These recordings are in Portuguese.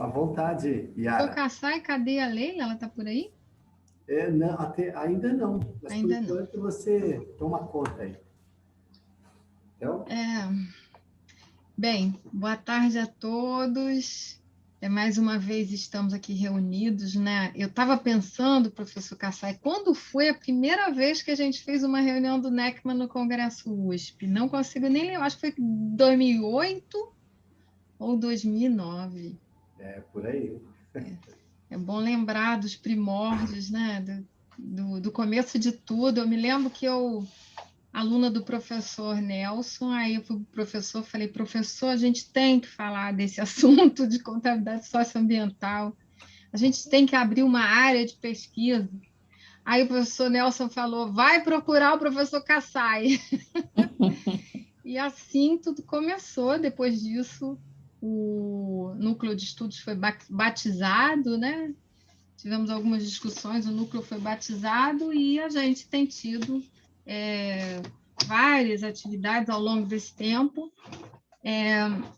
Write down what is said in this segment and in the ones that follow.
À vontade, Professor Yara. Kassai, cadê a Leila? Ela está por aí? Não, ainda não. Mas Ainda por enquanto não. você toma conta aí. Então, Bem, boa tarde a todos. Mais uma vez estamos aqui reunidos, né? Eu estava pensando, professor Kassai, quando foi a primeira vez que a gente fez uma reunião do NECMA no Congresso USP? Não consigo nem lembrar, acho que foi 2008 ou 2009. por aí. É bom lembrar dos primórdios, né? Do começo de tudo. Eu me lembro que aluna do professor Nelson, aí eu fui para o professor, falei, professor, a gente tem que falar desse assunto de contabilidade socioambiental, a gente tem que abrir uma área de pesquisa. Aí o professor Nelson falou, vai procurar o professor Kassai. E assim tudo começou. Depois disso, o núcleo de estudos foi batizado, né? Tivemos algumas discussões, o núcleo foi batizado e a gente tem tido várias atividades ao longo desse tempo,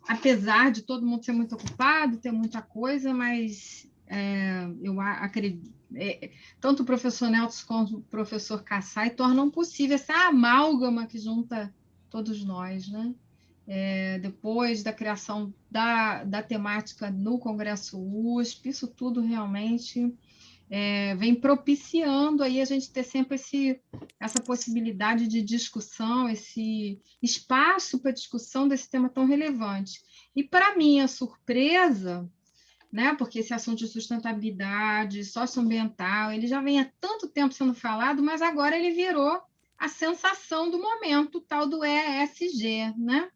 apesar de todo mundo ser muito ocupado, ter muita coisa, mas eu acredito, tanto o professor Nelson quanto o professor Kassai tornam possível essa amálgama que junta todos nós, né? Depois da criação da temática no Congresso USP, isso tudo realmente vem propiciando aí a gente ter sempre essa possibilidade de discussão, esse espaço para discussão desse tema tão relevante. E, para minha surpresa, né, porque esse assunto de sustentabilidade socioambiental, ele já vem há tanto tempo sendo falado, mas agora ele virou a sensação do momento, tal do ESG, né?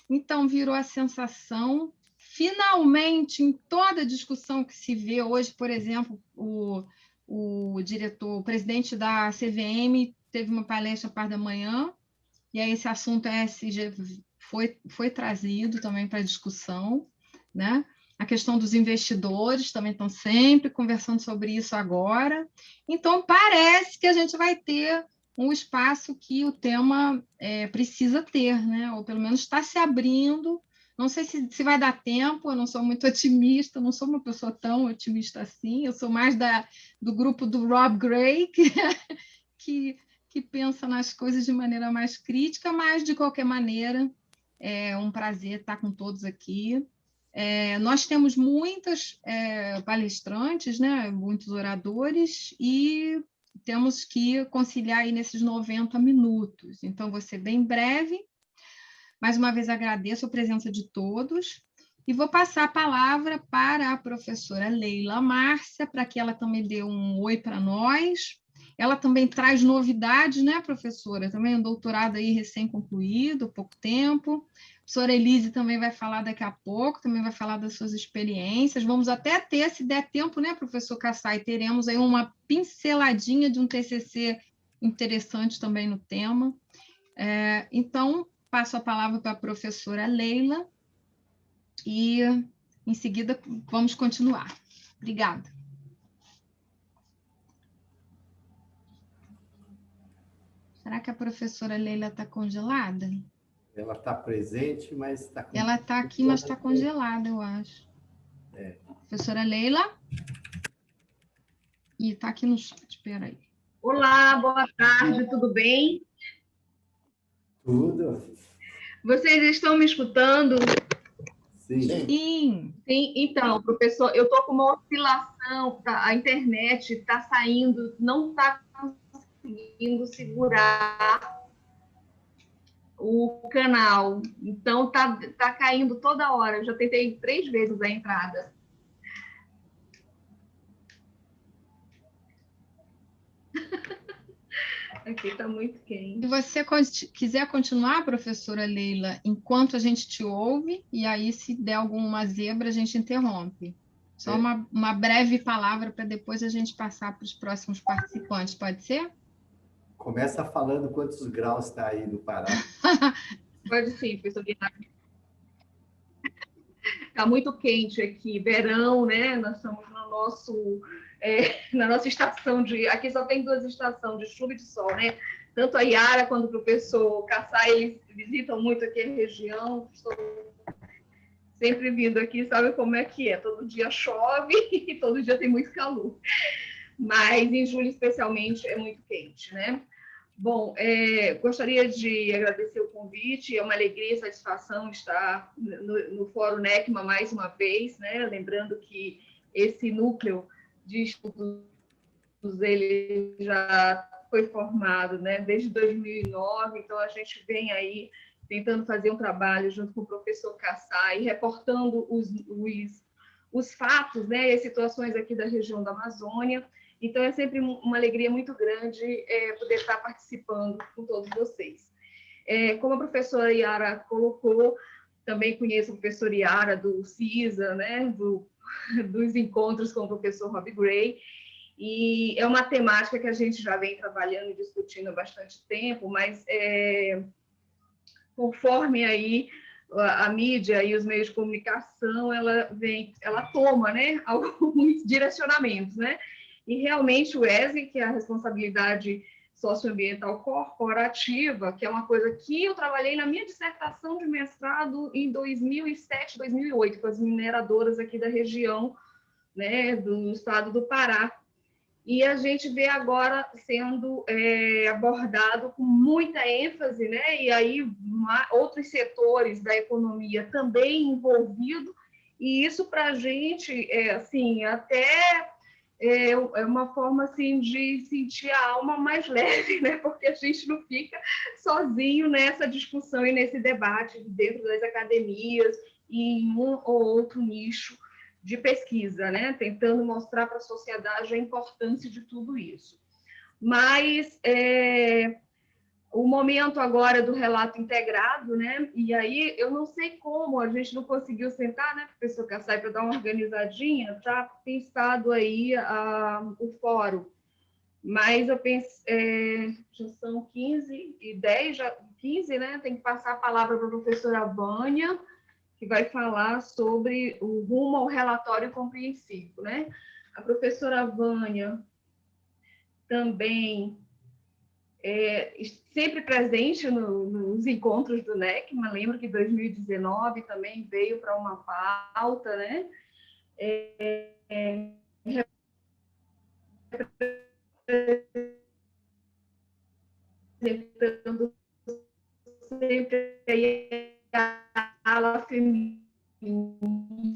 Então, virou a sensação. Finalmente, em toda a discussão que se vê hoje, por exemplo, o diretor, o presidente da CVM teve uma palestra à parte da manhã, e aí esse assunto ESG foi trazido também para a discussão, né? A questão dos investidores também estão sempre conversando sobre isso agora. Então, parece que a gente vai ter um espaço que o tema precisa ter, né? Ou pelo menos está se abrindo. Não sei se vai dar tempo, eu não sou muito otimista, não sou uma pessoa tão otimista assim, eu sou mais do grupo do Rob Gray, que pensa nas coisas de maneira mais crítica, mas, de qualquer maneira, é um prazer estar com todos aqui. Nós temos muitas palestrantes, né? Muitos oradores, e temos que conciliar aí nesses 90 minutos. Então, vou ser bem breve. Mais uma vez, agradeço a presença de todos e vou passar a palavra para a professora Leila Márcia, para que ela também dê um oi para nós. Ela também traz novidades, né, professora? Também um doutorado aí recém-concluído, há pouco tempo. A professora Elise também vai falar daqui a pouco, também vai falar das suas experiências. Vamos até ter, se der tempo, né, professor Kassai, teremos aí uma pinceladinha de um TCC interessante também no tema. Então, passo a palavra para a professora Leila e, em seguida, vamos continuar. Obrigada. Será que a professora Leila está congelada? Ela está presente, mas está congelada. Ela está aqui, mas está congelada, eu acho. Professora Leila? E está aqui no chat, espera aí. Olá, boa tarde, tudo bem? Tudo. Vocês estão me escutando? Sim. Sim. Sim, então, professor, eu estou com uma oscilação, a internet está saindo, não está conseguindo segurar o canal, então tá caindo toda hora. Eu já tentei 3 vezes a entrada. Aqui está muito quente. Se você quiser continuar, professora Leila, enquanto a gente te ouve, e aí, se der alguma zebra, a gente interrompe. Só uma breve palavra para depois a gente passar para os próximos participantes, pode ser? Começa falando quantos graus está aí no Pará. Pode sim, professor Guilherme. Está muito quente aqui, verão, né? Nós estamos na nossa estação de... Aqui só tem 2 estações, de chuva e de sol, né? Tanto a Yara quanto o professor Kassai, eles visitam muito aqui a região. Estou sempre vindo aqui, sabe como é que é. Todo dia chove e todo dia tem muito calor. Mas em julho, especialmente, é muito quente, né? Bom, gostaria de agradecer o convite, é uma alegria e satisfação estar no Fórum NECMA mais uma vez, né? Lembrando que esse núcleo de estudos ele já foi formado, né, desde 2009, então a gente vem aí tentando fazer um trabalho junto com o professor Kassai, reportando os fatos, né, e as situações aqui da região da Amazônia. Então, é sempre uma alegria muito grande poder estar participando com todos vocês. Como a professora Yara colocou, também conheço a professora Yara do CISA, né, dos encontros com o professor Rob Gray, e é uma temática que a gente já vem trabalhando e discutindo há bastante tempo, mas conforme aí a mídia e os meios de comunicação, ela toma, né, alguns direcionamentos, né? E realmente o ESG, que é a responsabilidade socioambiental corporativa, que é uma coisa que eu trabalhei na minha dissertação de mestrado em 2007, 2008, com as mineradoras aqui da região, né, do estado do Pará. E a gente vê agora sendo abordado com muita ênfase, né? E aí outros setores da economia também envolvidos, e isso para a gente assim, até uma forma assim, de sentir a alma mais leve, né? Porque a gente não fica sozinho nessa discussão e nesse debate dentro das academias e em um ou outro nicho de pesquisa, né? Tentando mostrar para a sociedade a importância de tudo isso. Mas o momento agora do relato integrado, né? E aí eu não sei como a gente não conseguiu sentar, né, professor Kassai, para dar uma organizadinha, tá pensado aí o fórum. Mas eu pensei, já são 15 e 10, já 15, né? Tem que passar a palavra para a professora Vânia, que vai falar sobre o rumo ao relatório compreensivo, né? A professora Vânia também sempre presente nos encontros do NECMA, lembro que 2019 também veio para uma pauta, né? Representando sempre a ala feminina.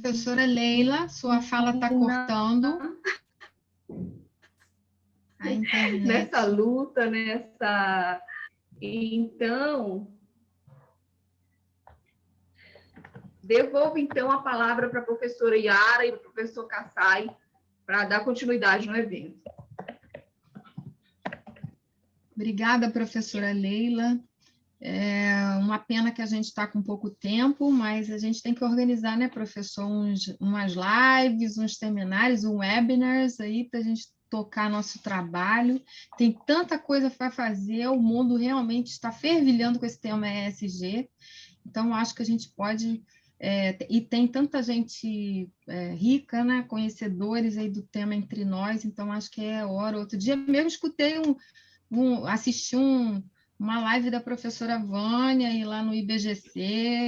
Professora Leila, sua fala está cortando. A internet. Nessa luta, nessa... Então, devolvo, então, a palavra para a professora Yara e para o professor Kassai para dar continuidade no evento. Obrigada, professora Leila. É uma pena que a gente está com pouco tempo, mas a gente tem que organizar, né, professor, umas lives, uns seminários, webinars aí para a gente tocar nosso trabalho. Tem tanta coisa para fazer, o mundo realmente está fervilhando com esse tema ESG, então acho que a gente pode... e tem tanta gente rica, né, conhecedores aí do tema entre nós, então acho que é hora. Outro dia mesmo escutei assisti uma live da professora Vânia e lá no IBGC,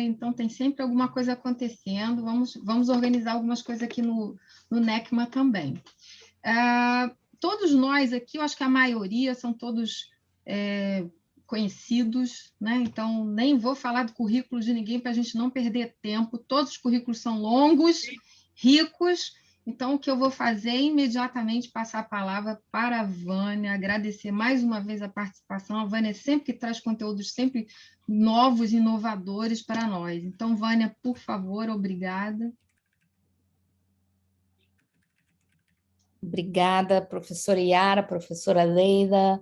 então tem sempre alguma coisa acontecendo, vamos organizar algumas coisas aqui no NECMA também. Todos nós aqui, eu acho que a maioria são todos conhecidos, né? Então nem vou falar do currículo de ninguém para a gente não perder tempo, todos os currículos são longos, ricos. Então, o que eu vou fazer é imediatamente passar a palavra para a Vânia, agradecer mais uma vez a participação. A Vânia sempre que traz conteúdos sempre novos, inovadores para nós. Então, Vânia, por favor, obrigada. Obrigada, professora Yara, professora Leila,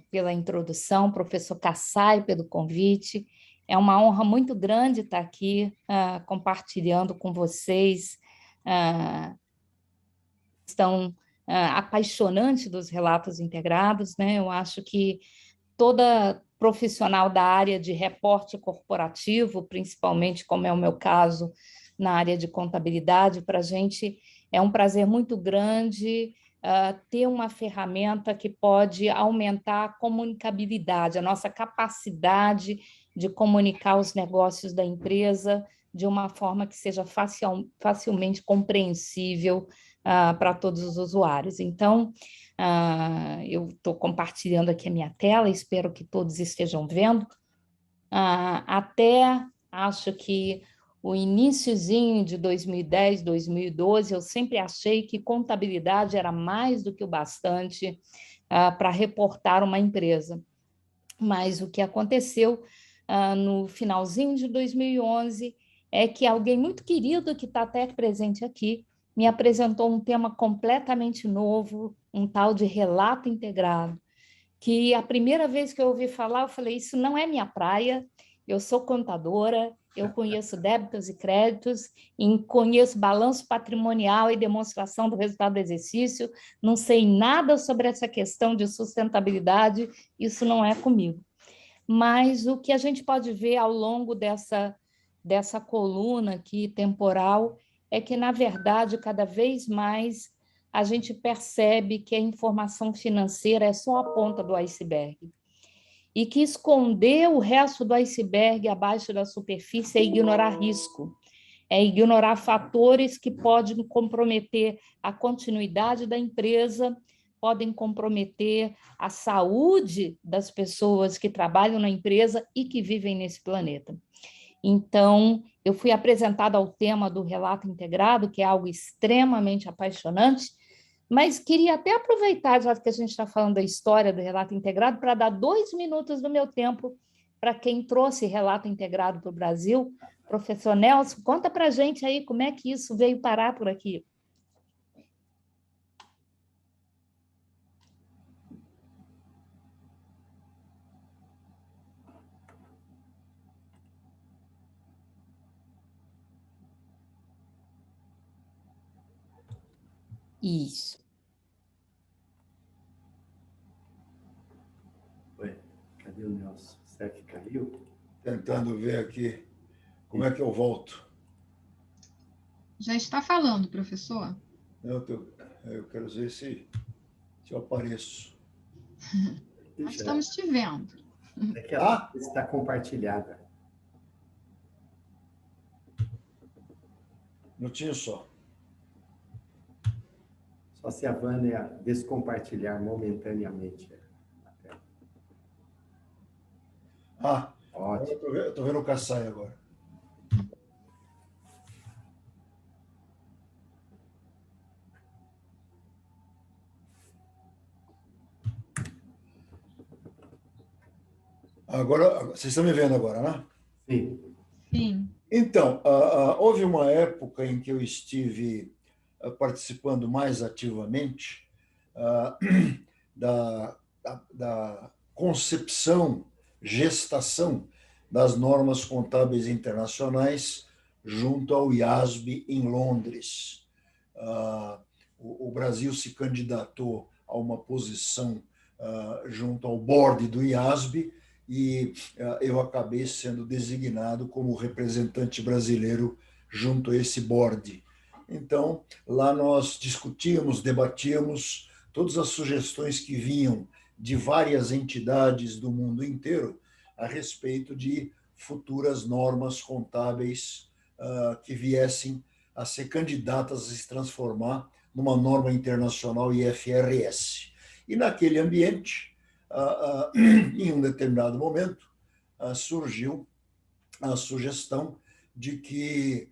pela introdução, professor Kassai, pelo convite. É uma honra muito grande estar aqui compartilhando com vocês questão apaixonante dos relatos integrados, né? Eu acho que toda profissional da área de reporte corporativo, principalmente, como é o meu caso, na área de contabilidade, para a gente é um prazer muito grande ter uma ferramenta que pode aumentar a comunicabilidade, a nossa capacidade de comunicar os negócios da empresa de uma forma que seja facilmente compreensível para todos os usuários. Então, eu estou compartilhando aqui a minha tela, espero que todos estejam vendo. Até acho que o iniciozinho de 2010, 2012, eu sempre achei que contabilidade era mais do que o bastante para reportar uma empresa. Mas o que aconteceu no finalzinho de 2011 é que alguém muito querido, que está até presente aqui, me apresentou um tema completamente novo, um tal de relato integrado, que a primeira vez que eu ouvi falar, eu falei, isso não é minha praia, eu sou contadora, eu conheço débitos e créditos, e conheço balanço patrimonial e demonstração do resultado do exercício, não sei nada sobre essa questão de sustentabilidade, isso não é comigo. Mas o que a gente pode ver ao longo dessa coluna aqui temporal é que, na verdade, cada vez mais a gente percebe que a informação financeira é só a ponta do iceberg e que esconder o resto do iceberg abaixo da superfície é ignorar risco, é ignorar fatores que podem comprometer a continuidade da empresa, podem comprometer a saúde das pessoas que trabalham na empresa e que vivem nesse planeta. Então, eu fui apresentada ao tema do relato integrado, que é algo extremamente apaixonante, mas queria até aproveitar, já que a gente está falando da história do relato integrado, para dar 2 minutos do meu tempo para quem trouxe relato integrado para o Brasil. Professor Nelson, conta para a gente aí como é que isso veio parar por aqui. Isso. Ué, cadê o Nelson? Será que caiu? Tentando ver aqui como é que eu volto. Já está falando, professor? Eu quero ver se eu apareço. Nós estamos te vendo. É que ela está compartilhada. Minutinho só. Só se a Vânia descompartilhar momentaneamente a tela. Ótimo. Eu estou vendo o Kassai agora. Agora, vocês estão me vendo agora, né? Sim. Sim. Então, houve uma época em que eu estive participando mais ativamente da concepção, gestação das normas contábeis internacionais junto ao IASB em Londres. O Brasil se candidatou a uma posição junto ao board do IASB e eu acabei sendo designado como representante brasileiro junto a esse board. Então, lá nós discutíamos, debatíamos todas as sugestões que vinham de várias entidades do mundo inteiro a respeito de futuras normas contábeis que viessem a ser candidatas a se transformar numa norma internacional IFRS. E naquele ambiente, em um determinado momento, surgiu a sugestão de que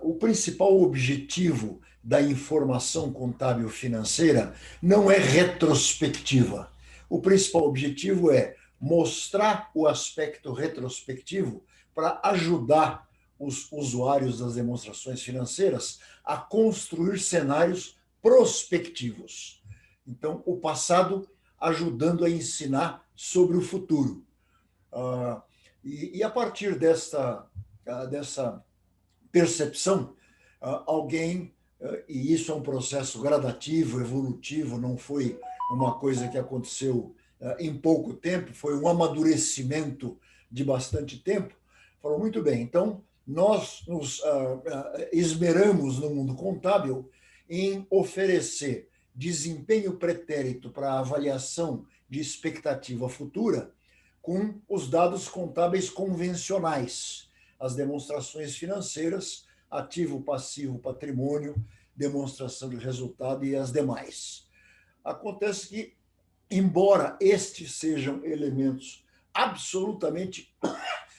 o principal objetivo da informação contábil financeira não é retrospectiva. O principal objetivo é mostrar o aspecto retrospectivo para ajudar os usuários das demonstrações financeiras a construir cenários prospectivos. Então, o passado ajudando a ensinar sobre o futuro. E a partir dessa percepção, alguém, e isso é um processo gradativo, evolutivo, não foi uma coisa que aconteceu em pouco tempo, foi um amadurecimento de bastante tempo, falou, muito bem, então nós nos esmeramos no mundo contábil em oferecer desempenho pretérito para avaliação de expectativa futura com os dados contábeis convencionais, as demonstrações financeiras, ativo, passivo, patrimônio, demonstração de resultado e as demais. Acontece que, embora estes sejam elementos absolutamente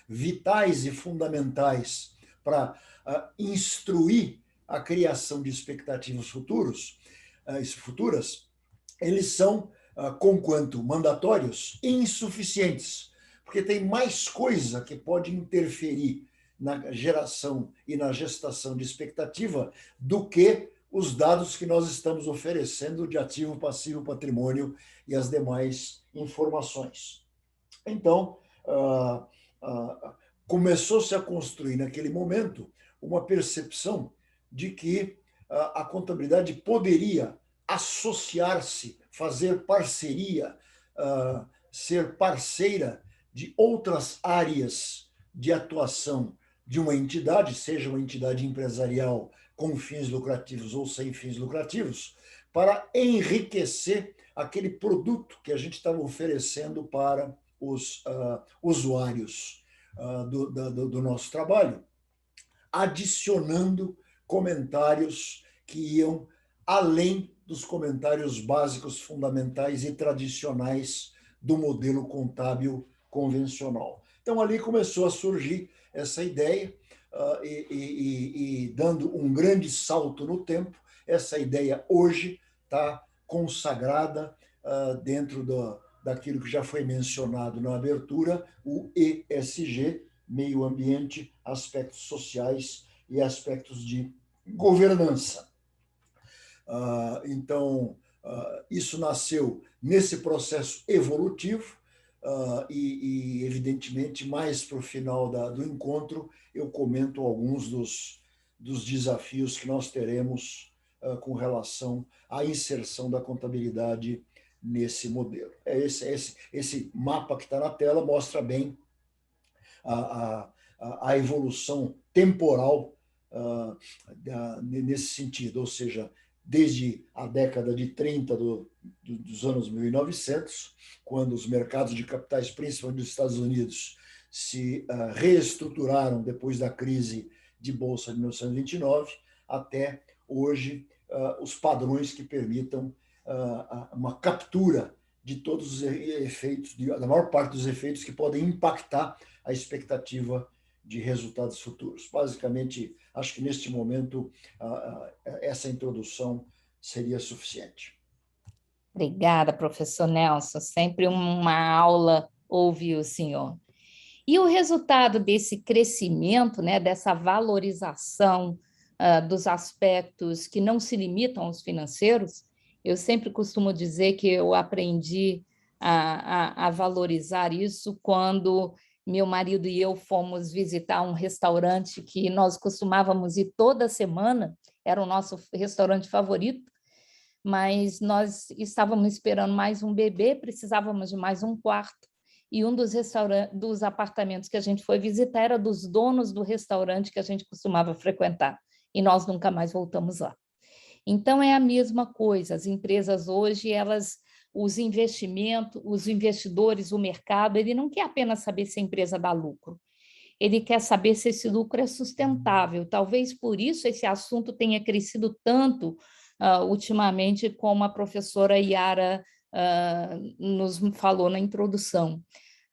vitais e fundamentais para instruir a criação de expectativas futuras, eles são, conquanto mandatórios, insuficientes, porque tem mais coisa que pode interferir na geração e na gestação de expectativa do que os dados que nós estamos oferecendo de ativo, passivo, patrimônio e as demais informações. Então, começou-se a construir naquele momento uma percepção de que a contabilidade poderia associar-se, fazer parceria, ser parceira de outras áreas de atuação de uma entidade, seja uma entidade empresarial com fins lucrativos ou sem fins lucrativos, para enriquecer aquele produto que a gente estava oferecendo para os usuários do nosso trabalho, adicionando comentários que iam além dos comentários básicos, fundamentais e tradicionais do modelo contábil convencional. Então, ali começou a surgir essa ideia e dando um grande salto no tempo, essa ideia hoje está consagrada dentro daquilo que já foi mencionado na abertura, o ESG, meio ambiente, aspectos sociais e aspectos de governança. Então, isso nasceu nesse processo evolutivo e evidentemente, mais para o final do encontro, eu comento alguns dos desafios que nós teremos com relação à inserção da contabilidade nesse modelo. Esse mapa que está na tela mostra bem a evolução temporal nesse sentido, ou seja, desde a década de 30 dos anos 1900, quando os mercados de capitais, principalmente dos Estados Unidos, se reestruturaram depois da crise de Bolsa de 1929, até hoje, os padrões que permitam uma captura de todos os efeitos, da maior parte dos efeitos que podem impactar a expectativa de resultados futuros. Basicamente, acho que neste momento essa introdução seria suficiente. Obrigada, professor Nelson. Sempre uma aula ouvir o senhor. E o resultado desse crescimento, né, dessa valorização dos aspectos que não se limitam aos financeiros, eu sempre costumo dizer que eu aprendi a valorizar isso quando meu marido e eu fomos visitar um restaurante que nós costumávamos ir toda semana, era o nosso restaurante favorito, mas nós estávamos esperando mais um bebê, precisávamos de mais um quarto, e um dos apartamentos que a gente foi visitar era dos donos do restaurante que a gente costumava frequentar, e nós nunca mais voltamos lá. Então, é a mesma coisa, as empresas hoje, os investimentos, os investidores, o mercado, ele não quer apenas saber se a empresa dá lucro, ele quer saber se esse lucro é sustentável. Talvez por isso esse assunto tenha crescido tanto ultimamente, como a professora Yara nos falou na introdução.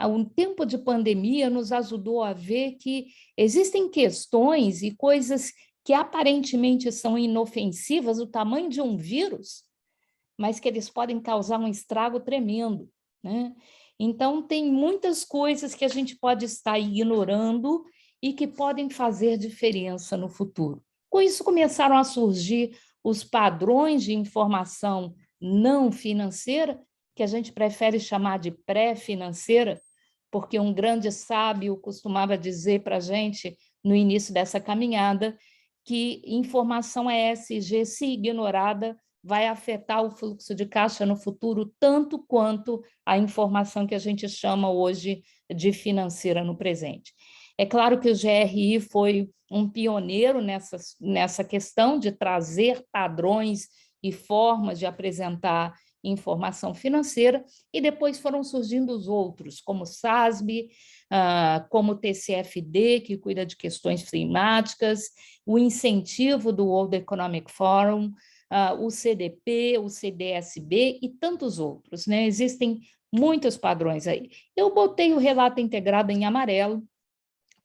Um tempo de pandemia nos ajudou a ver que existem questões e coisas que aparentemente são inofensivas, do tamanho de um vírus, mas que eles podem causar um estrago tremendo, né? Então, tem muitas coisas que a gente pode estar ignorando e que podem fazer diferença no futuro. Com isso, começaram a surgir os padrões de informação não financeira, que a gente prefere chamar de pré-financeira, porque um grande sábio costumava dizer para a gente, no início dessa caminhada, que informação ESG, se ignorada, vai afetar o fluxo de caixa no futuro, tanto quanto a informação que a gente chama hoje de financeira no presente. É claro que o GRI foi um pioneiro nessa questão de trazer padrões e formas de apresentar informação financeira, e depois foram surgindo os outros, como o SASB, como o TCFD, que cuida de questões climáticas, o incentivo do World Economic Forum, o CDP, o CDSB e tantos outros, né? Existem muitos padrões aí. Eu botei o relato integrado em amarelo,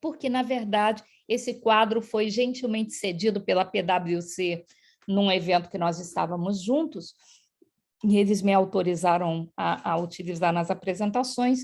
porque, na verdade, esse quadro foi gentilmente cedido pela PwC num evento que nós estávamos juntos, e eles me autorizaram a utilizar nas apresentações.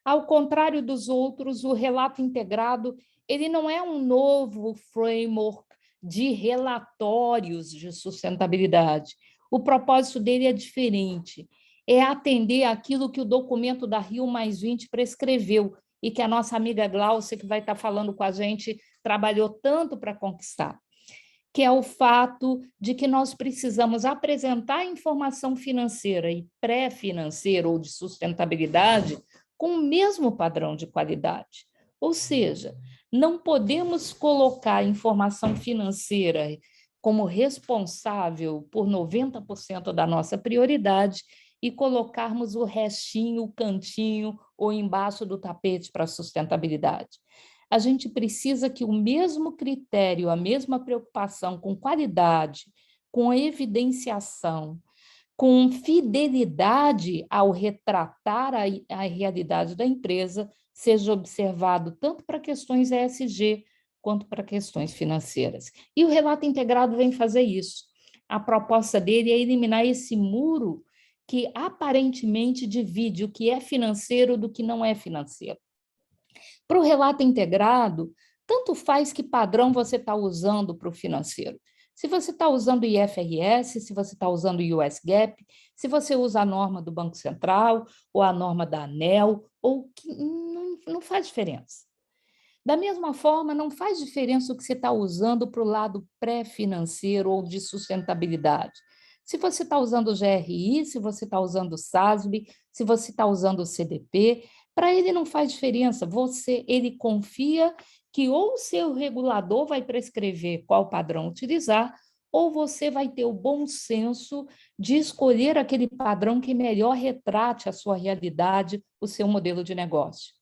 Ao contrário dos outros, o relato integrado, ele não é um novo framework de relatórios de sustentabilidade. O propósito dele é diferente, é atender aquilo que o documento da Rio+20 prescreveu e que a nossa amiga Glaucia, que vai estar falando com a gente, trabalhou tanto para conquistar, que é o fato de que nós precisamos apresentar informação financeira e pré-financeira ou de sustentabilidade com o mesmo padrão de qualidade. Ou seja, não podemos colocar informação financeira como responsável por 90% da nossa prioridade e colocarmos o restinho, o cantinho ou embaixo do tapete para a sustentabilidade. A gente precisa que o mesmo critério, a mesma preocupação com qualidade, com evidenciação, com fidelidade ao retratar a realidade da empresa, seja observado tanto para questões ESG quanto para questões financeiras. E o relato integrado vem fazer isso. A proposta dele é eliminar esse muro que aparentemente divide o que é financeiro do que não é financeiro. Para o relato integrado, tanto faz que padrão você está usando para o financeiro. Se você está usando o IFRS, se você está usando o US GAAP, se você usa a norma do Banco Central, ou a norma da ANEEL, ou que não faz diferença. Da mesma forma, não faz diferença o que você está usando para o lado pré-financeiro ou de sustentabilidade. Se você está usando o GRI, se você está usando o SASB, se você está usando o CDP, para ele não faz diferença. Ele confia que ou o seu regulador vai prescrever qual padrão utilizar, ou você vai ter o bom senso de escolher aquele padrão que melhor retrate a sua realidade, o seu modelo de negócio.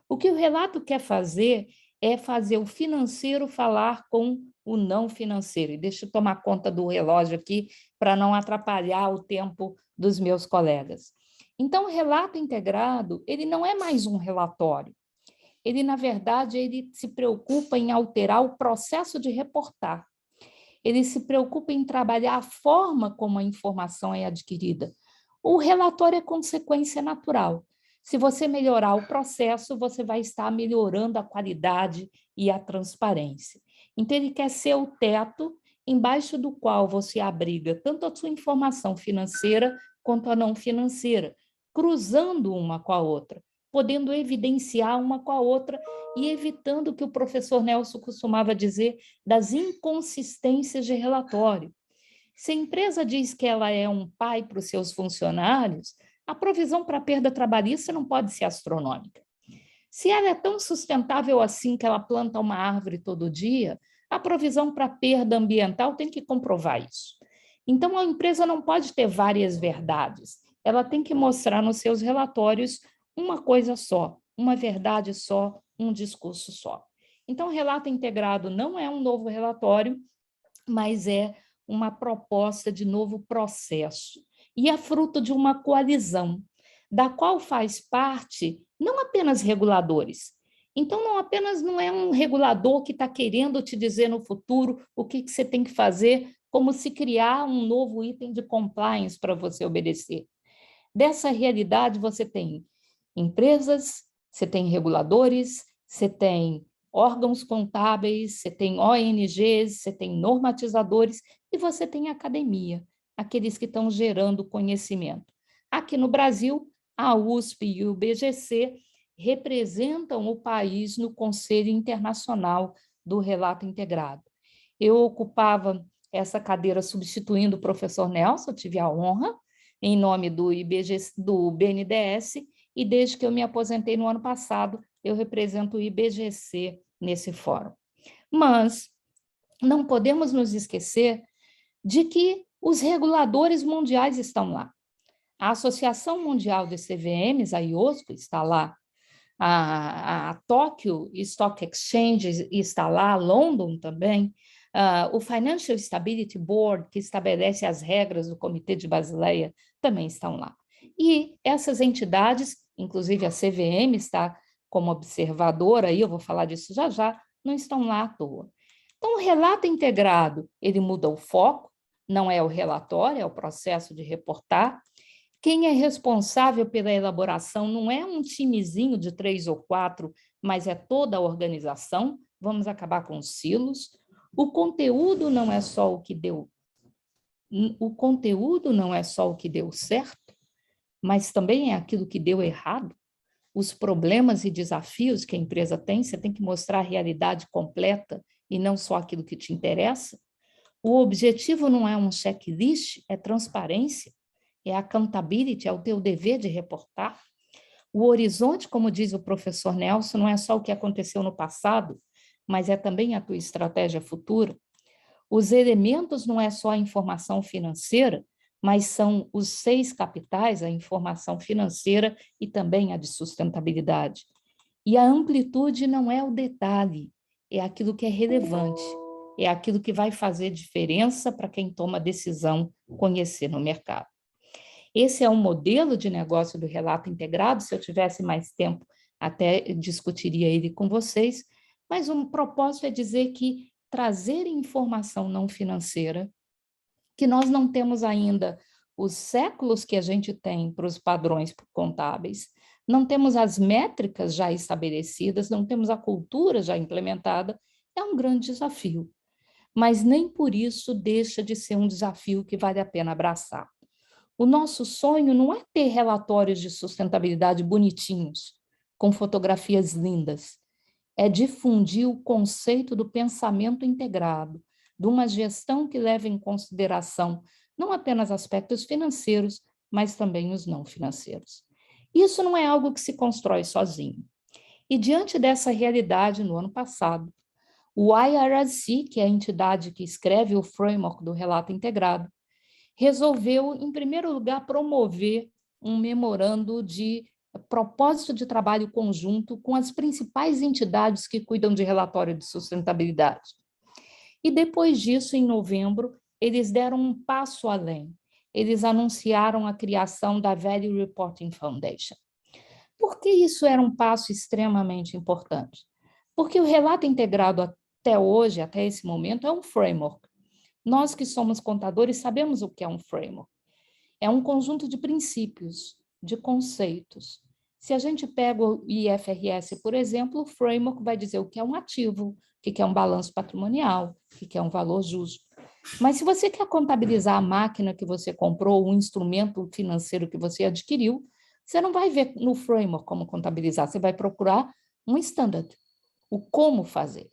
O que o relato quer fazer é fazer o financeiro falar com o não financeiro. E deixa eu tomar conta do relógio aqui para não atrapalhar o tempo dos meus colegas. Então, o relato integrado, ele não é mais um relatório. Ele, na verdade, ele se preocupa em alterar o processo de reportar. Ele se preocupa em trabalhar a forma como a informação é adquirida. O relatório é consequência natural. Se você melhorar o processo, você vai estar melhorando a qualidade e a transparência. Então, ele quer ser o teto embaixo do qual você abriga tanto a sua informação financeira quanto a não financeira, cruzando uma com a outra, podendo evidenciar uma com a outra e evitando o que o professor Nelson costumava dizer das inconsistências de relatório. Se a empresa diz que ela é um pai para os seus funcionários, a provisão para perda trabalhista não pode ser astronômica. Se ela é tão sustentável assim que ela planta uma árvore todo dia, a provisão para perda ambiental tem que comprovar isso. Então, a empresa não pode ter várias verdades. Ela tem que mostrar nos seus relatórios uma coisa só, uma verdade só, um discurso só. Então, o relato integrado não é um novo relatório, mas é uma proposta de novo processo. E é fruto de uma coalizão, da qual faz parte não apenas reguladores. Então, não é um regulador que está querendo te dizer no futuro o que você tem que fazer, como se criar um novo item de compliance para você obedecer. Dessa realidade, você tem empresas, você tem reguladores, você tem órgãos contábeis, você tem ONGs, você tem normatizadores e você tem academia, aqueles que estão gerando conhecimento. Aqui no Brasil, a USP e o BGC representam o país no Conselho Internacional do Relato Integrado. Eu ocupava essa cadeira substituindo o professor Nelson, tive a honra, em nome do BNDES, e desde que eu me aposentei no ano passado, eu represento o IBGC nesse fórum. Mas não podemos nos esquecer de que os reguladores mundiais estão lá. A Associação Mundial de CVMs, a IOSCO, está lá. A Tokyo Stock Exchange está lá, London também. O Financial Stability Board, que estabelece as regras do Comitê de Basileia, também estão lá. E essas entidades, inclusive a CVM está como observadora, aí eu vou falar disso já já, não estão lá à toa. Então, o relato integrado, ele muda o foco, não é o relatório, é o processo de reportar. Quem é responsável pela elaboração não é um timezinho de 3 ou 4, mas é toda a organização. Vamos acabar com os silos. O conteúdo não é só o que deu certo, mas também é aquilo que deu errado. Os problemas e desafios que a empresa tem, você tem que mostrar a realidade completa e não só aquilo que te interessa. O objetivo não é um checklist, é transparência, é accountability, é o teu dever de reportar. O horizonte, como diz o professor Nelson, não é só o que aconteceu no passado, mas é também a tua estratégia futura. Os elementos não é só a informação financeira, mas são os 6 capitais, a informação financeira e também a de sustentabilidade. E a amplitude não é o detalhe, é aquilo que é relevante, é aquilo que vai fazer diferença para quem toma decisão conhecer no mercado. Esse é um modelo de negócio do relato integrado. Se eu tivesse mais tempo, até discutiria ele com vocês, mas um propósito é dizer que trazer informação não financeira, que nós não temos ainda os séculos que a gente tem para os padrões contábeis, não temos as métricas já estabelecidas, não temos a cultura já implementada, é um grande desafio. Mas nem por isso deixa de ser um desafio que vale a pena abraçar. O nosso sonho não é ter relatórios de sustentabilidade bonitinhos, com fotografias lindas. É difundir o conceito do pensamento integrado, de uma gestão que leva em consideração não apenas aspectos financeiros, mas também os não financeiros. Isso não é algo que se constrói sozinho. E diante dessa realidade, no ano passado, o IRC, que é a entidade que escreve o framework do relato integrado, resolveu, em primeiro lugar, promover um memorando de propósito de trabalho conjunto com as principais entidades que cuidam de relatório de sustentabilidade. E depois disso, em novembro, eles deram um passo além. Eles anunciaram a criação da Value Reporting Foundation. Por que isso era um passo extremamente importante? Porque o relato integrado até hoje, até esse momento, é um framework. Nós que somos contadores sabemos o que é um framework. É um conjunto de princípios, de conceitos. Se a gente pega o IFRS, por exemplo, o framework vai dizer o que é um ativo, o que é um balanço patrimonial, o que é um valor justo. Mas se você quer contabilizar a máquina que você comprou, o instrumento financeiro que você adquiriu, você não vai ver no framework como contabilizar, você vai procurar um standard, o como fazer.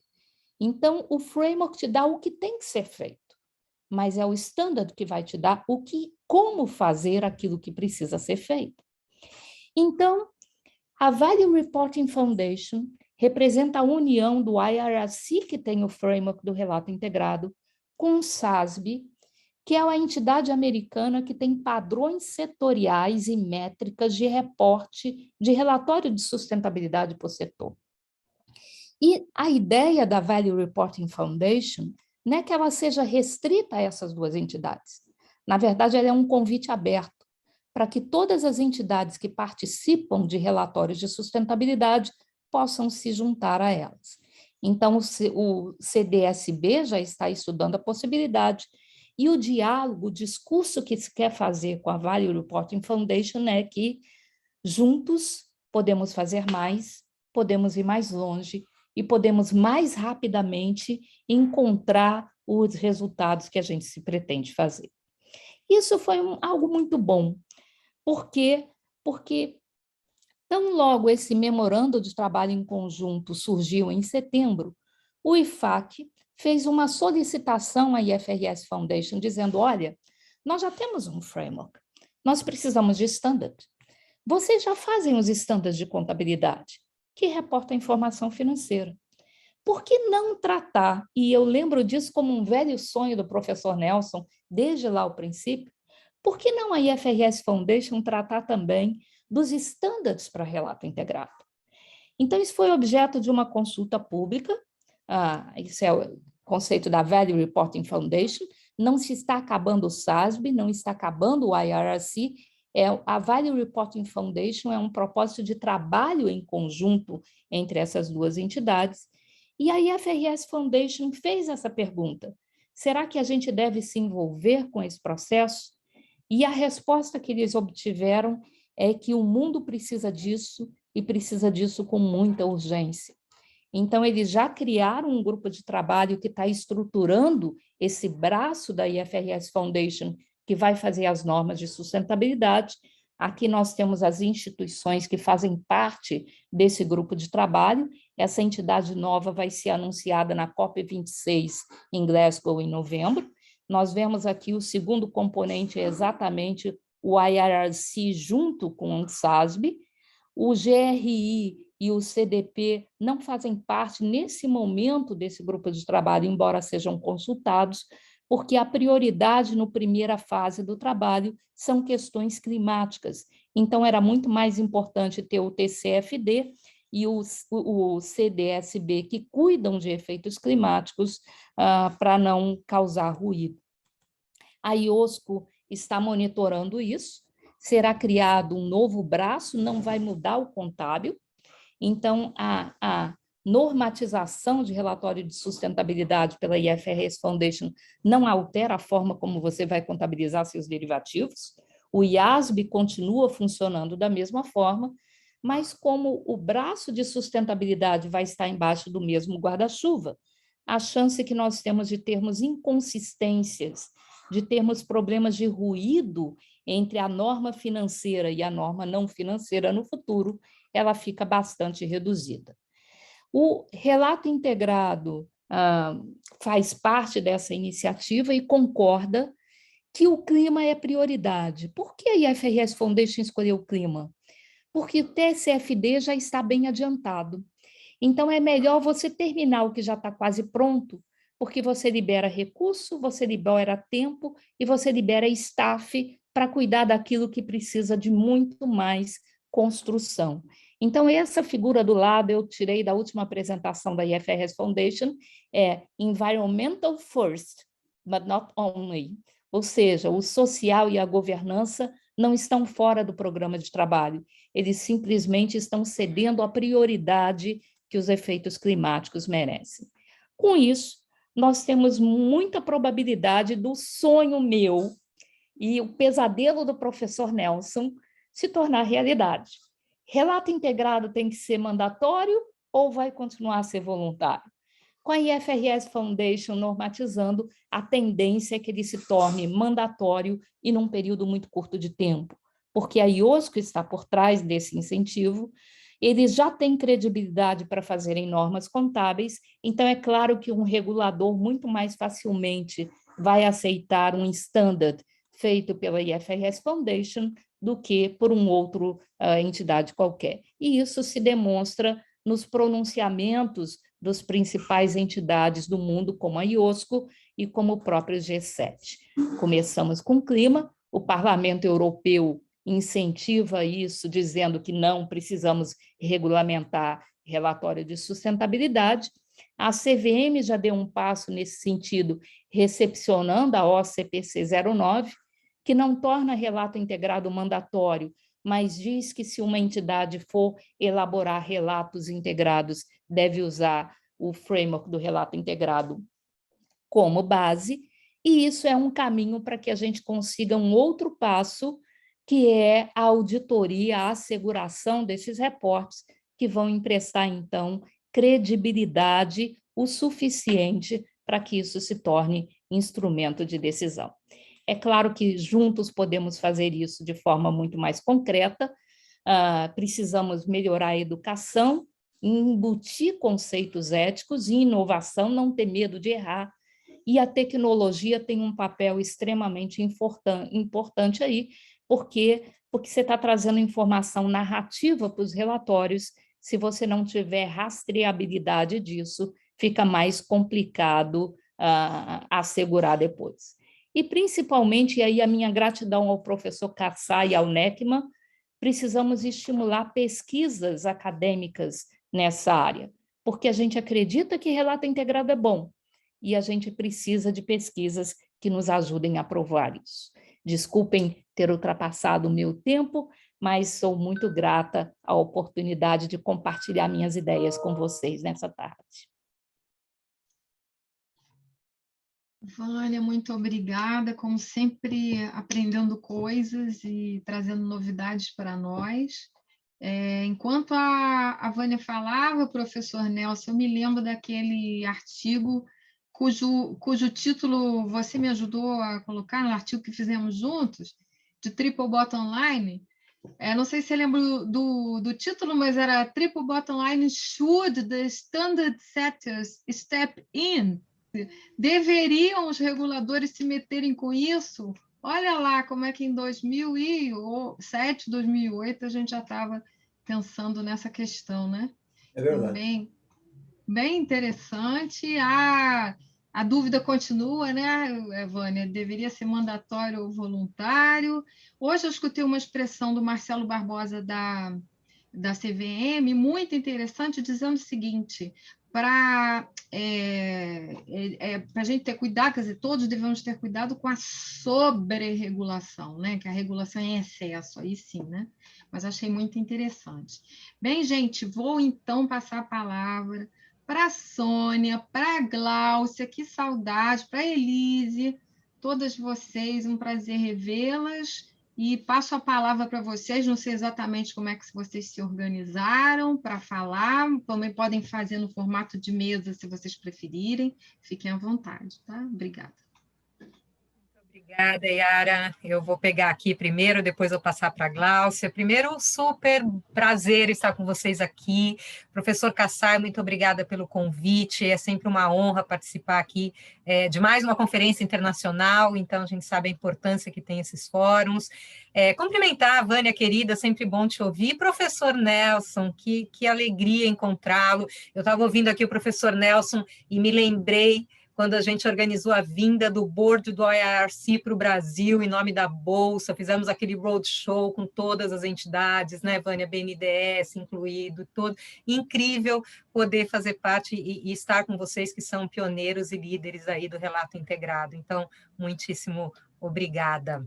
Então, o framework te dá o que tem que ser feito, mas é o standard que vai te dar como fazer aquilo que precisa ser feito. Então, a Value Reporting Foundation representa a união do IRC, que tem o framework do relato integrado, com o SASB, que é a entidade americana que tem padrões setoriais e métricas de reporte de relatório de sustentabilidade por setor. E a ideia da Value Reporting Foundation não é que ela seja restrita a essas 2 entidades. Na verdade, ela é um convite aberto para que todas as entidades que participam de relatórios de sustentabilidade possam se juntar a elas. Então, o CDSB já está estudando a possibilidade e o diálogo, o discurso que se quer fazer com a Value Reporting Foundation é que juntos podemos fazer mais, podemos ir mais longe e podemos mais rapidamente encontrar os resultados que a gente se pretende fazer. Isso foi algo muito bom. Por quê? Porque tão logo esse memorando de trabalho em conjunto surgiu em setembro, o IFAC fez uma solicitação à IFRS Foundation dizendo, olha, nós já temos um framework, nós precisamos de standard. Vocês já fazem os estándares de contabilidade, que reportam a informação financeira. Por que não tratar, e eu lembro disso como um velho sonho do professor Nelson, desde lá o princípio, Por que não a IFRS Foundation tratar também dos estándares para relato integrado? Então, isso foi objeto de uma consulta pública, esse é o conceito da Value Reporting Foundation. Não se está acabando o SASB, não está acabando o IRRC, a Value Reporting Foundation é um propósito de trabalho em conjunto entre essas duas entidades, e a IFRS Foundation fez essa pergunta: será que a gente deve se envolver com esse processo? E a resposta que eles obtiveram é que o mundo precisa disso, e precisa disso com muita urgência. Então, eles já criaram um grupo de trabalho que está estruturando esse braço da IFRS Foundation, que vai fazer as normas de sustentabilidade. Aqui nós temos as instituições que fazem parte desse grupo de trabalho. Essa entidade nova vai ser anunciada na COP26 em Glasgow, em novembro. Nós vemos aqui o segundo componente, é exatamente o IRRC junto com o SASB. O GRI e o CDP não fazem parte, nesse momento, desse grupo de trabalho, embora sejam consultados, porque a prioridade na primeira fase do trabalho são questões climáticas. Então, era muito mais importante ter o TCFD e o CDSB, que cuidam de efeitos climáticos, para não causar ruído. A IOSCO está monitorando isso. Será criado um novo braço, não vai mudar o contábil. Então, a normatização de relatório de sustentabilidade pela IFRS Foundation não altera a forma como você vai contabilizar seus derivativos. O IASB continua funcionando da mesma forma, mas como o braço de sustentabilidade vai estar embaixo do mesmo guarda-chuva, a chance que nós temos de termos inconsistências, de termos problemas de ruído entre a norma financeira e a norma não financeira no futuro, ela fica bastante reduzida. O relato integrado faz parte dessa iniciativa e concorda que o clima é prioridade. Por que a IFRS Foundation escolheu o clima? Porque o TCFD já está bem adiantado. Então, é melhor você terminar o que já está quase pronto, porque você libera recurso, você libera tempo e você libera staff para cuidar daquilo que precisa de muito mais construção. Então, essa figura do lado eu tirei da última apresentação da IFRS Foundation, é Environmental First, but not only. Ou seja, o social e a governança não estão fora do programa de trabalho, eles simplesmente estão cedendo a prioridade que os efeitos climáticos merecem. Com isso, nós temos muita probabilidade do sonho meu e o pesadelo do professor Nelson se tornar realidade. Relato integrado tem que ser mandatório ou vai continuar a ser voluntário? Com a IFRS Foundation normatizando, a tendência é que ele se torne mandatório e num período muito curto de tempo, porque a IOSCO está por trás desse incentivo, eles já têm credibilidade para fazerem normas contábeis, então é claro que um regulador muito mais facilmente vai aceitar um standard feito pela IFRS Foundation do que por um outro entidade qualquer. E isso se demonstra nos pronunciamentos das principais entidades do mundo, como a IOSCO e como o próprio G7. Começamos com o clima, o Parlamento Europeu incentiva isso, dizendo que não precisamos regulamentar relatório de sustentabilidade. A CVM já deu um passo nesse sentido, recepcionando a OCPC 09, que não torna relato integrado mandatório, mas diz que se uma entidade for elaborar relatos integrados, deve usar o framework do relato integrado como base, e isso é um caminho para que a gente consiga um outro passo, que é a auditoria, a asseguração desses reportes, que vão emprestar, então, credibilidade o suficiente para que isso se torne instrumento de decisão. É claro que juntos podemos fazer isso de forma muito mais concreta, precisamos melhorar a educação, embutir conceitos éticos e inovação, não ter medo de errar, e a tecnologia tem um papel extremamente importante aí, porque você está trazendo informação narrativa para os relatórios. Se você não tiver rastreabilidade disso, fica mais complicado assegurar depois. E, principalmente, e aí a minha gratidão ao professor Kassai e ao NECMA, precisamos estimular pesquisas acadêmicas nessa área, porque a gente acredita que relato integrado é bom, e a gente precisa de pesquisas que nos ajudem a provar isso. Desculpem ter ultrapassado o meu tempo, mas sou muito grata à oportunidade de compartilhar minhas ideias com vocês nessa tarde. Vânia, muito obrigada, como sempre, aprendendo coisas e trazendo novidades para nós. Enquanto a Vânia falava, professor Nelson, eu me lembro daquele artigo cujo título você me ajudou a colocar no artigo que fizemos juntos, de Triple Bottom Line. Não sei se você lembra do título, mas era Triple Bottom Line, Should the Standard Setters Step In? Deveriam os reguladores se meterem com isso? Olha lá como é que em 2007, 2008, a gente já estava pensando nessa questão, né? É verdade. Então, bem interessante. A dúvida continua, né, Vânia? Deveria ser mandatório ou voluntário? Hoje eu escutei uma expressão do Marcelo Barbosa da CVM, muito interessante, dizendo o seguinte: para a gente ter cuidado, quer dizer, todos devemos ter cuidado com a sobre-regulação, né? Que a regulação é em excesso, aí sim, né? Mas achei muito interessante. Bem, gente, vou então passar a palavra para a Sônia, para a Gláucia, que saudade, para a Elise, todas vocês, um prazer revê-las. E passo a palavra para vocês, não sei exatamente como é que vocês se organizaram para falar, também podem fazer no formato de mesa, se vocês preferirem, fiquem à vontade, tá? Obrigada. Obrigada, Yara. Eu vou pegar aqui primeiro, depois eu passar para a Gláucia. Primeiro, super prazer estar com vocês aqui. Professor Kassai, muito obrigada pelo convite. É sempre uma honra participar aqui de mais uma conferência internacional, então a gente sabe a importância que tem esses fóruns. Cumprimentar a Vânia, querida, sempre bom te ouvir. Professor Nelson, que alegria encontrá-lo. Eu estava ouvindo aqui o professor Nelson e me lembrei quando a gente organizou a vinda do board do IRC para o Brasil, em nome da Bolsa, fizemos aquele roadshow com todas as entidades, né, Vânia, BNDES incluído, todo. Incrível poder fazer parte e estar com vocês, que são pioneiros e líderes aí do relato integrado. Então, muitíssimo obrigada.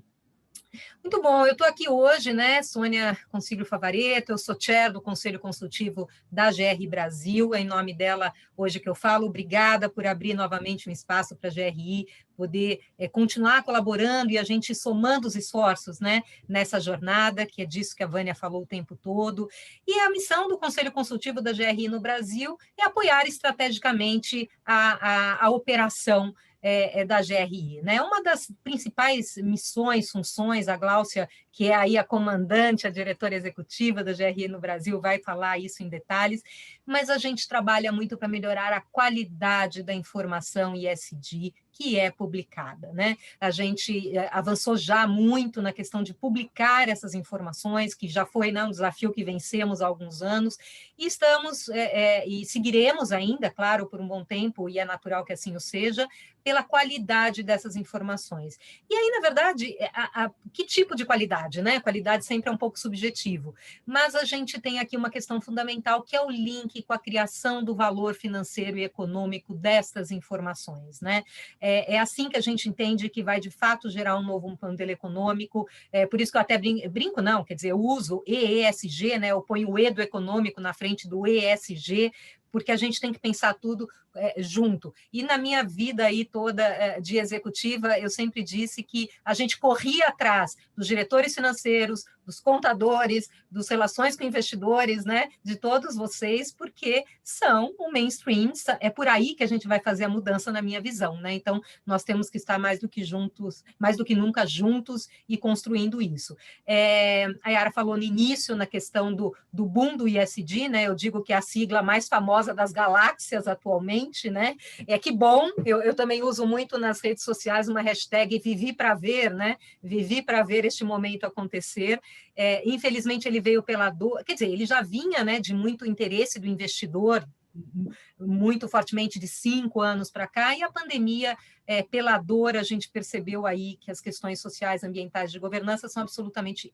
Muito bom, eu estou aqui hoje, né, Sônia Consiglio Favaretto, eu sou chair do Conselho Consultivo da GRI Brasil, é em nome dela hoje que eu falo, obrigada por abrir novamente um espaço para a GRI poder continuar colaborando e a gente somando os esforços, né, nessa jornada, que é disso que a Vânia falou o tempo todo, e a missão do Conselho Consultivo da GRI no Brasil é apoiar estrategicamente a operação da GRI, né? Uma das principais missões, funções, a Gláucia, que é aí a comandante, a diretora executiva da GRI no Brasil, vai falar isso em detalhes, mas a gente trabalha muito para melhorar a qualidade da informação ESG que é publicada, né? A gente avançou já muito na questão de publicar essas informações, que já foi, né, um desafio que vencemos há alguns anos, e estamos, e seguiremos ainda, claro, por um bom tempo, e é natural que assim o seja, pela qualidade dessas informações. E aí, na verdade, que tipo de qualidade, né? Qualidade sempre é um pouco subjetivo, mas a gente tem aqui uma questão fundamental, que é o link com a criação do valor financeiro e econômico destas informações, né? É assim que a gente entende que vai, de fato, gerar um novo modelo econômico, por isso que eu até brinco, não, quer dizer, eu uso ESG, né? Eu ponho o E do econômico na frente do ESG, porque a gente tem que pensar tudo junto. E na minha vida aí toda de executiva, eu sempre disse que a gente corria atrás dos diretores financeiros, dos contadores, dos relações com investidores, né, de todos vocês, porque são o mainstream, é por aí que a gente vai fazer a mudança na minha visão, né? Então, nós temos que estar mais do que juntos, mais do que nunca juntos e construindo isso. A Yara falou no início na questão do boom do ESG, né? Eu digo que é a sigla mais famosa das galáxias atualmente, né? Que bom, eu também uso muito nas redes sociais uma hashtag Vivi para ver, né? Vivi para ver este momento acontecer. Infelizmente, ele veio pela dor, quer dizer, ele já vinha, né, de muito interesse do investidor muito fortemente de 5 anos para cá, e a pandemia, pela dor, a gente percebeu aí que as questões sociais, ambientais, de governança são absolutamente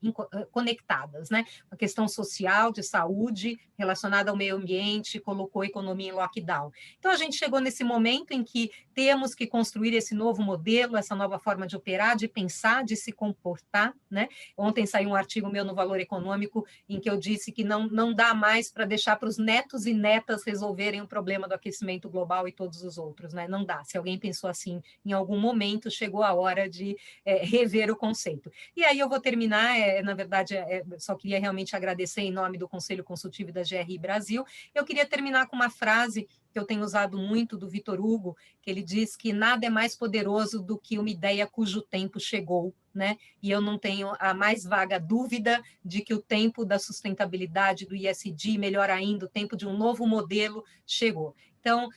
conectadas, né? A questão social, de saúde, relacionada ao meio ambiente, colocou a economia em lockdown. Então, a gente chegou nesse momento em que temos que construir esse novo modelo, essa nova forma de operar, de pensar, de se comportar, né? Ontem saiu um artigo meu no Valor Econômico em que eu disse que não dá mais para deixar para os netos e netas resolverem o problema do aquecimento global e todos os outros, né? Não dá. Se alguém pensou assim em algum momento, chegou a hora de rever o conceito. E aí eu vou terminar, na verdade, só queria realmente agradecer em nome do Conselho Consultivo da GRI Brasil. Eu queria terminar com uma frase que eu tenho usado muito, do Vitor Hugo, que ele diz que nada é mais poderoso do que uma ideia cujo tempo chegou, né? E eu não tenho a mais vaga dúvida de que o tempo da sustentabilidade do ISD, melhor ainda, o tempo de um novo modelo chegou. Então,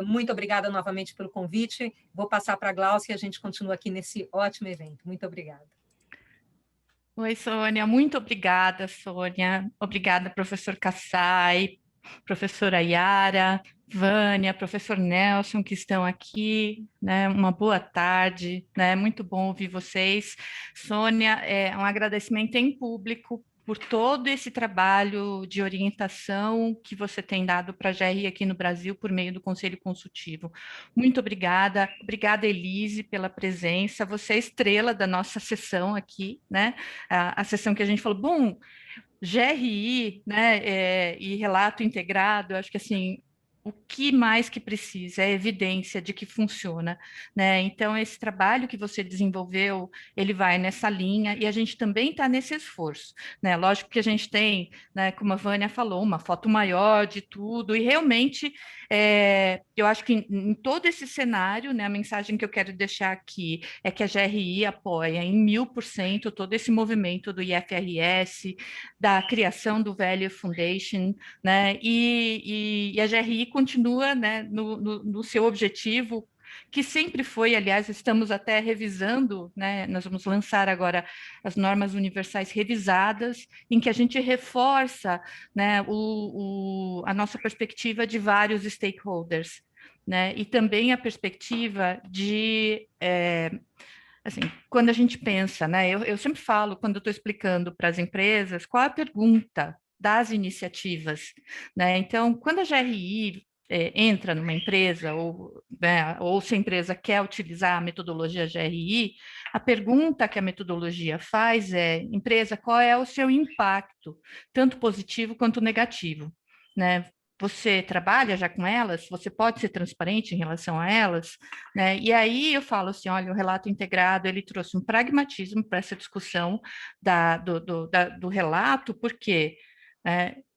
muito obrigada novamente pelo convite. Vou passar para a Gláucia e a gente continua aqui nesse ótimo evento. Muito obrigada. Oi, Sônia. Muito obrigada, Sônia. Obrigada, professor Kassai, professora Yara, Vânia, professor Nelson, que estão aqui, né? Uma boa tarde, né? Muito bom ouvir vocês. Sônia, um agradecimento em público por todo esse trabalho de orientação que você tem dado para a GRI aqui no Brasil por meio do Conselho Consultivo. Muito obrigada. Obrigada, Elise, pela presença. Você é a estrela da nossa sessão aqui, né? A sessão que a gente falou, bom, GRI, né, e relato integrado, eu acho que assim, o que mais que precisa é evidência de que funciona, né? Então, esse trabalho que você desenvolveu, ele vai nessa linha, e a gente também está nesse esforço, né? Lógico que a gente tem, né, como a Vânia falou, uma foto maior de tudo, e realmente, eu acho que em todo esse cenário, né, a mensagem que eu quero deixar aqui é que a GRI apoia em 1000% todo esse movimento do IFRS, da criação do Value Foundation, né? E a GRI continua, né, no seu objetivo, que sempre foi, aliás, estamos até revisando, né? Nós vamos lançar agora as normas universais revisadas, em que a gente reforça, né, a nossa perspectiva de vários stakeholders, né? E também a perspectiva de assim, quando a gente pensa, né, eu sempre falo, quando eu estou explicando para as empresas, qual é a pergunta das iniciativas, né? Então, quando a GRI entra numa empresa, né, ou se a empresa quer utilizar a metodologia GRI, a pergunta que a metodologia faz é, empresa, qual é o seu impacto, tanto positivo quanto negativo, né? Você trabalha já com elas? Você pode ser transparente em relação a elas? Né? E aí eu falo assim, olha, o relato integrado, ele trouxe um pragmatismo para essa discussão do relato, porque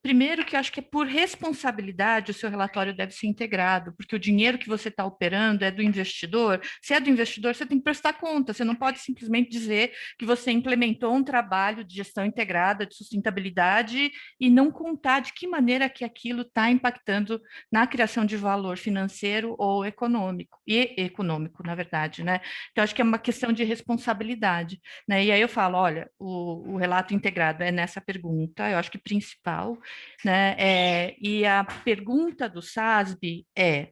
primeiro que eu acho que é por responsabilidade o seu relatório deve ser integrado, porque o dinheiro que você está operando é do investidor. Se é do investidor, você tem que prestar conta, você não pode simplesmente dizer que você implementou um trabalho de gestão integrada, de sustentabilidade, e não contar de que maneira que aquilo está impactando na criação de valor financeiro ou econômico, na verdade, né? Então, acho que é uma questão de responsabilidade, né? E aí eu falo, olha, o relato integrado é nessa pergunta, eu acho que principal, né? E a pergunta do SASB é: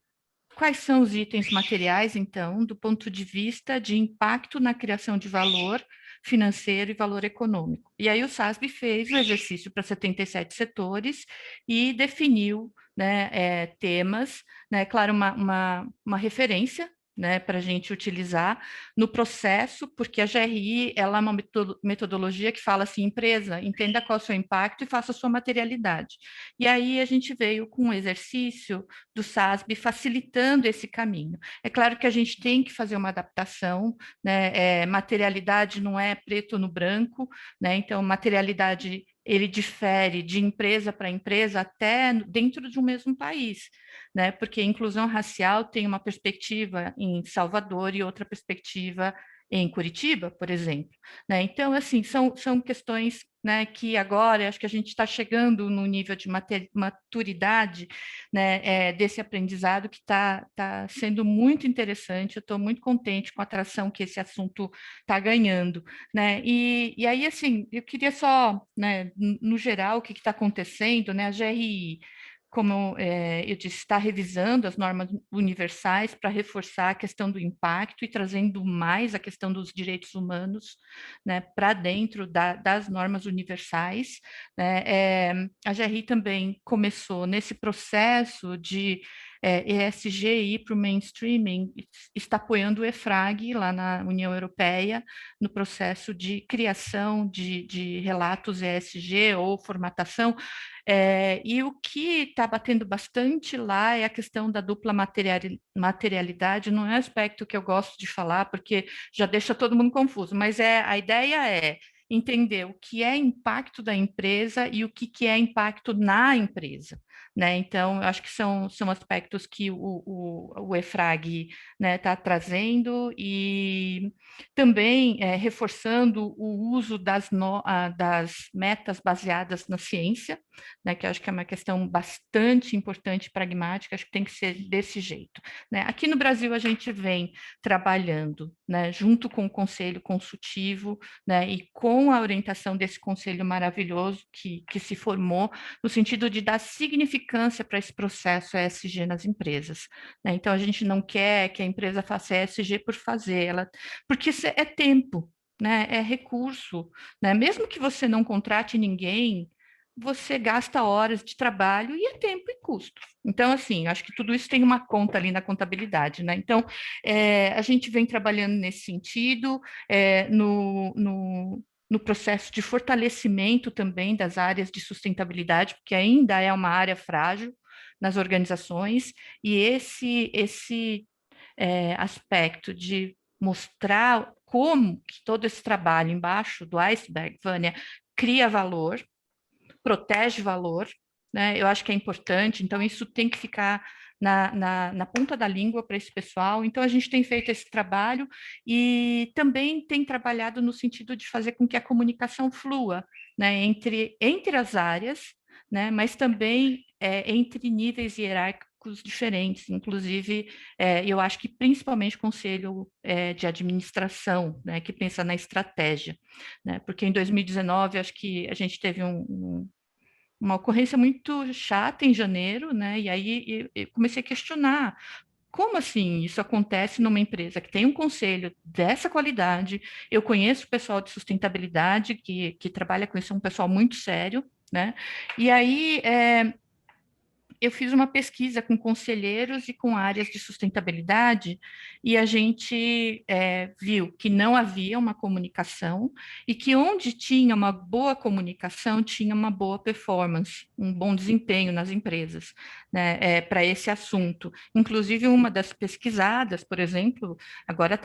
quais são os itens materiais, então, do ponto de vista de impacto na criação de valor financeiro e valor econômico? E aí o SASB fez o exercício para 77 setores e definiu, né, temas, né, claro, uma referência, né, para a gente utilizar no processo, porque a GRI ela é uma metodologia que fala assim, empresa, entenda qual é o seu impacto e faça a sua materialidade. E aí a gente veio com um exercício do SASB facilitando esse caminho. É claro que a gente tem que fazer uma adaptação, né? Materialidade não é preto no branco, né? Então, materialidade ele difere de empresa para empresa até dentro de um mesmo país, né? Porque a inclusão racial tem uma perspectiva em Salvador e outra perspectiva em Curitiba, por exemplo, né? Então, assim, são questões, né, que agora acho que a gente está chegando no nível de maturidade, né, desse aprendizado que está sendo muito interessante. Eu estou muito contente com a atração que esse assunto está ganhando, né? E aí, assim, eu queria só, né, no geral, o que está acontecendo, né? A GRI como eu disse, está revisando as normas universais para reforçar a questão do impacto e trazendo mais a questão dos direitos humanos, né, para dentro das normas universais, né. A GRI também começou nesse processo de ESG ir para o mainstreaming, está apoiando o EFRAG lá na União Europeia, no processo de criação de relatos ESG ou formatação. E o que está batendo bastante lá é a questão da dupla materialidade. Não é um aspecto que eu gosto de falar, porque já deixa todo mundo confuso, mas a ideia é entender o que é impacto da empresa e o que é impacto na empresa, né? Então, eu acho que são aspectos que o EFRAG, né, está trazendo, e também reforçando o uso das metas baseadas na ciência, né, que eu acho que é uma questão bastante importante e pragmática, acho que tem que ser desse jeito, né? Aqui no Brasil, a gente vem trabalhando, né, junto com o Conselho Consultivo, né, e com a orientação desse conselho maravilhoso que se formou, no sentido de dar significância para esse processo ESG nas empresas, né? Então, a gente não quer que a empresa faça ESG por fazer, porque isso é tempo, né, é recurso, né? Mesmo que você não contrate ninguém, você gasta horas de trabalho e é tempo e custo. Então, assim, acho que tudo isso tem uma conta ali na contabilidade, né? Então, a gente vem trabalhando nesse sentido, no processo de fortalecimento também das áreas de sustentabilidade, porque ainda é uma área frágil nas organizações, e esse aspecto de mostrar como que todo esse trabalho embaixo do iceberg, Vânia, cria valor, protege valor, né? Eu acho que é importante, então isso tem que ficar na ponta da língua para esse pessoal. Então, a gente tem feito esse trabalho e também tem trabalhado no sentido de fazer com que a comunicação flua, né, entre as áreas, né, mas também entre níveis hierárquicos diferentes, inclusive, eu acho que principalmente o conselho de administração, né, que pensa na estratégia, né, porque em 2019, acho que a gente teve uma ocorrência muito chata em janeiro, né? E aí eu comecei a questionar como assim isso acontece numa empresa que tem um conselho dessa qualidade. Eu conheço o pessoal de sustentabilidade que trabalha com isso, é um pessoal muito sério, né? E aí eu fiz uma pesquisa com conselheiros e com áreas de sustentabilidade, e a gente viu que não havia uma comunicação, e que onde tinha uma boa comunicação, tinha uma boa performance, um bom desempenho nas empresas, né, para esse assunto. Inclusive, uma das pesquisadas, por exemplo, agora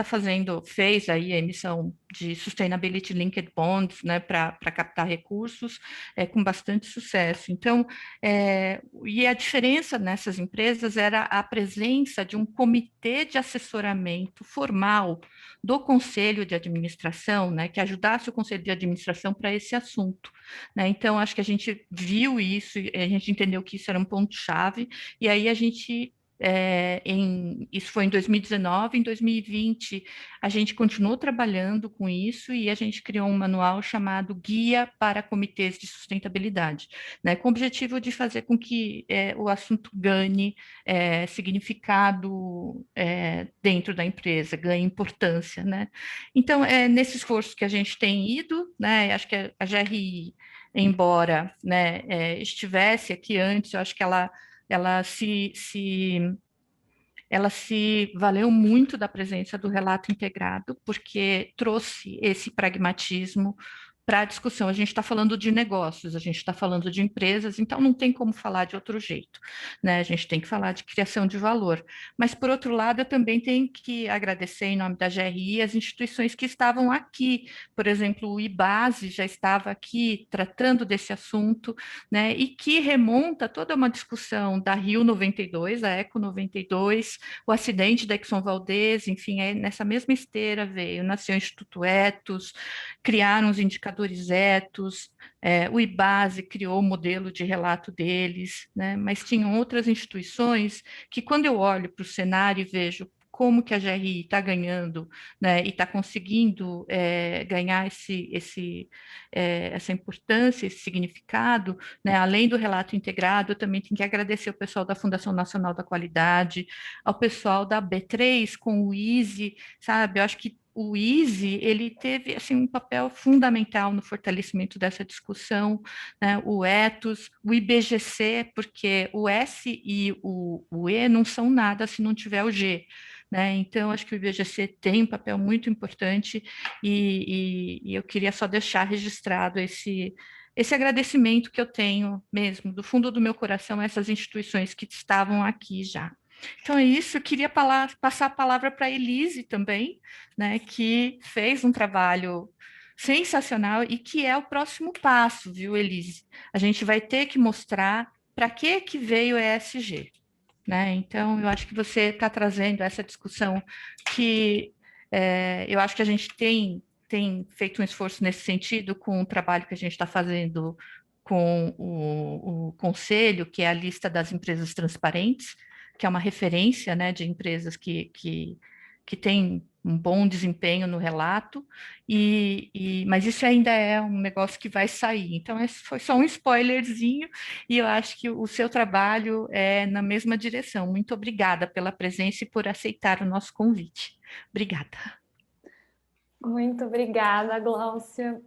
fez aí a emissão de Sustainability Linked Bonds, né, para captar recursos, com bastante sucesso. Então, e a diferença nessas empresas era a presença de um comitê de assessoramento formal do conselho de administração, né, que ajudasse o conselho de administração para esse assunto, né? Então, acho que a gente viu isso, a gente entendeu que isso era um ponto-chave, e aí a gente isso foi em 2019, em 2020 a gente continuou trabalhando com isso e a gente criou um manual chamado Guia para Comitês de Sustentabilidade, né, com o objetivo de fazer com que o assunto ganhe significado dentro da empresa, ganhe importância, né? Então, nesse esforço que a gente tem ido, né, acho que a GRI, embora, né, estivesse aqui antes, eu acho que ela se valeu muito da presença do relato integrado, porque trouxe esse pragmatismo para a discussão. A gente está falando de negócios, a gente está falando de empresas, então não tem como falar de outro jeito, né? A gente tem que falar de criação de valor. Mas, por outro lado, eu também tenho que agradecer, em nome da GRI, as instituições que estavam aqui. Por exemplo, o IBASE já estava aqui tratando desse assunto, né? E que remonta toda uma discussão da Rio 92, a Eco 92, o acidente da Exxon Valdez, enfim, nessa mesma esteira nasceu o Instituto Ethos, criaram os indicadores Ethos, o IBASE criou o modelo de relato deles, né? Mas tinham outras instituições que, quando eu olho para o cenário e vejo como que a GRI está ganhando, né, e está conseguindo ganhar essa importância, esse significado, né, além do relato integrado, eu também tenho que agradecer o pessoal da Fundação Nacional da Qualidade, ao pessoal da B3 com o ISE, sabe? Eu acho que o ISE, ele teve assim, um papel fundamental no fortalecimento dessa discussão, né? O ethos, o IBGC, porque o S e o E não são nada se não tiver o G, né? Então, acho que o IBGC tem um papel muito importante e eu queria só deixar registrado esse agradecimento que eu tenho mesmo, do fundo do meu coração, a essas instituições que estavam aqui já. Então é isso, eu queria passar a palavra para a Elise também, né, que fez um trabalho sensacional e que é o próximo passo, viu, Elise? A gente vai ter que mostrar para que veio o ESG, né? Então, eu acho que você está trazendo essa discussão que eu acho que a gente tem feito um esforço nesse sentido com o trabalho que a gente está fazendo com o Conselho, que é a lista das empresas transparentes, que é uma referência, né, de empresas que têm um bom desempenho no relato, mas isso ainda é um negócio que vai sair. Então, esse foi só um spoilerzinho, e eu acho que o seu trabalho é na mesma direção. Muito obrigada pela presença e por aceitar o nosso convite. Obrigada. Muito obrigada, Gláucia.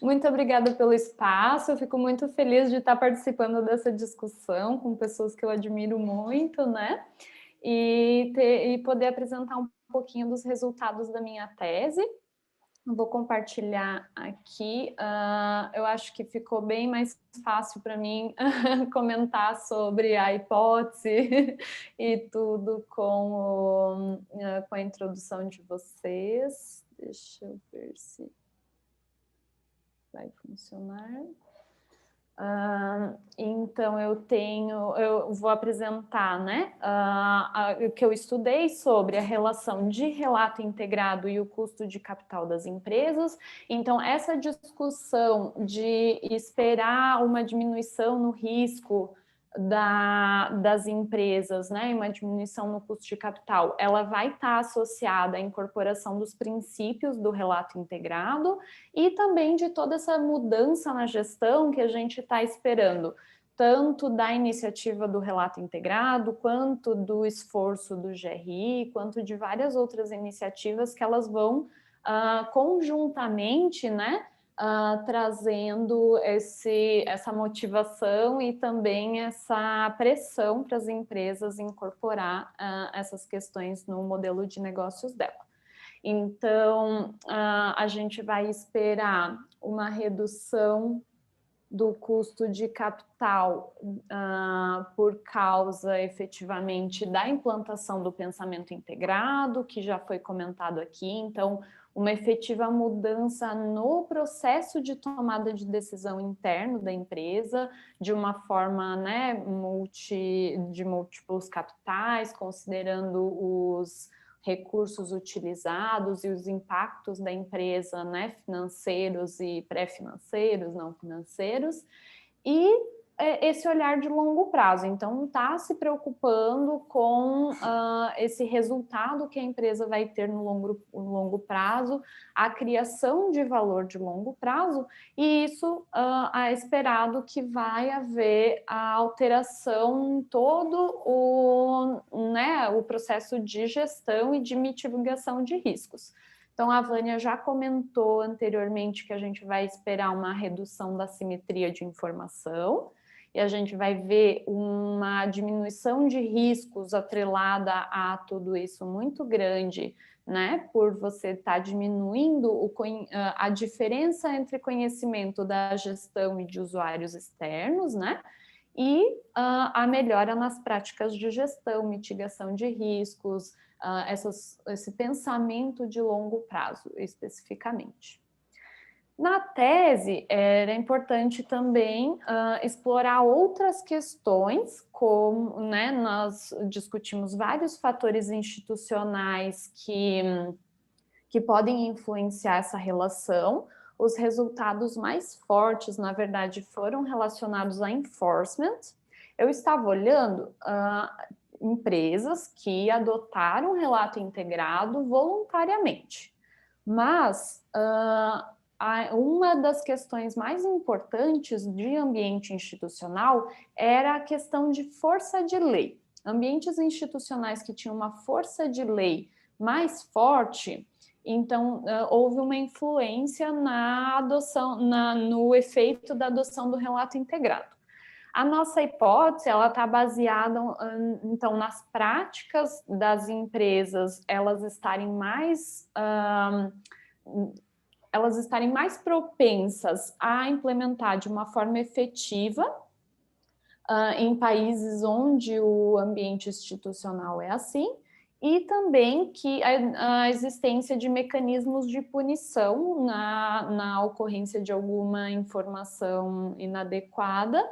Muito obrigada pelo espaço. Eu fico muito feliz de estar participando dessa discussão com pessoas que eu admiro muito, né? E poder apresentar um pouquinho dos resultados da minha tese. Eu vou compartilhar aqui. Eu acho que ficou bem mais fácil para mim comentar sobre a hipótese e tudo com a introdução de vocês. Deixa eu ver se vai funcionar. Então, eu vou apresentar, né, o que eu estudei sobre a relação de relato integrado e o custo de capital das empresas. Então, essa discussão de esperar uma diminuição no risco das empresas, né, uma diminuição no custo de capital, ela vai estar associada à incorporação dos princípios do relato integrado e também de toda essa mudança na gestão que a gente está esperando, tanto da iniciativa do relato integrado, quanto do esforço do GRI, quanto de várias outras iniciativas que elas vão conjuntamente, né, trazendo essa motivação e também essa pressão para as empresas incorporar essas questões no modelo de negócios dela. Então, a gente vai esperar uma redução do custo de capital por causa, efetivamente, da implantação do pensamento integrado, que já foi comentado aqui. Então, uma efetiva mudança no processo de tomada de decisão interno da empresa, de uma forma, né, de múltiplos capitais, considerando os recursos utilizados e os impactos da empresa, né, financeiros e pré-financeiros, não financeiros, e esse olhar de longo prazo. Então, está se preocupando com esse resultado que a empresa vai ter no longo prazo, a criação de valor de longo prazo, e isso é esperado que vai haver a alteração em todo o processo de gestão e de mitigação de riscos. Então, a Vânia já comentou anteriormente que a gente vai esperar uma redução da simetria de informação, e a gente vai ver uma diminuição de riscos atrelada a tudo isso muito grande, né? Por você estar diminuindo a diferença entre conhecimento da gestão e de usuários externos, né? E a melhora nas práticas de gestão, mitigação de riscos, esse pensamento de longo prazo, especificamente. Na tese, era importante também explorar outras questões, como, né, nós discutimos vários fatores institucionais que podem influenciar essa relação. Os resultados mais fortes, na verdade, foram relacionados a enforcement. Eu estava olhando, empresas que adotaram o relato integrado voluntariamente. Mas uma das questões mais importantes de ambiente institucional era a questão de força de lei. Ambientes institucionais que tinham uma força de lei mais forte, então houve uma influência na adoção, no efeito da adoção do relato integrado. A nossa hipótese, ela está baseada, então, nas práticas das empresas, elas estarem mais propensas a implementar de uma forma efetiva em países onde o ambiente institucional é assim, e também que a existência de mecanismos de punição na ocorrência de alguma informação inadequada,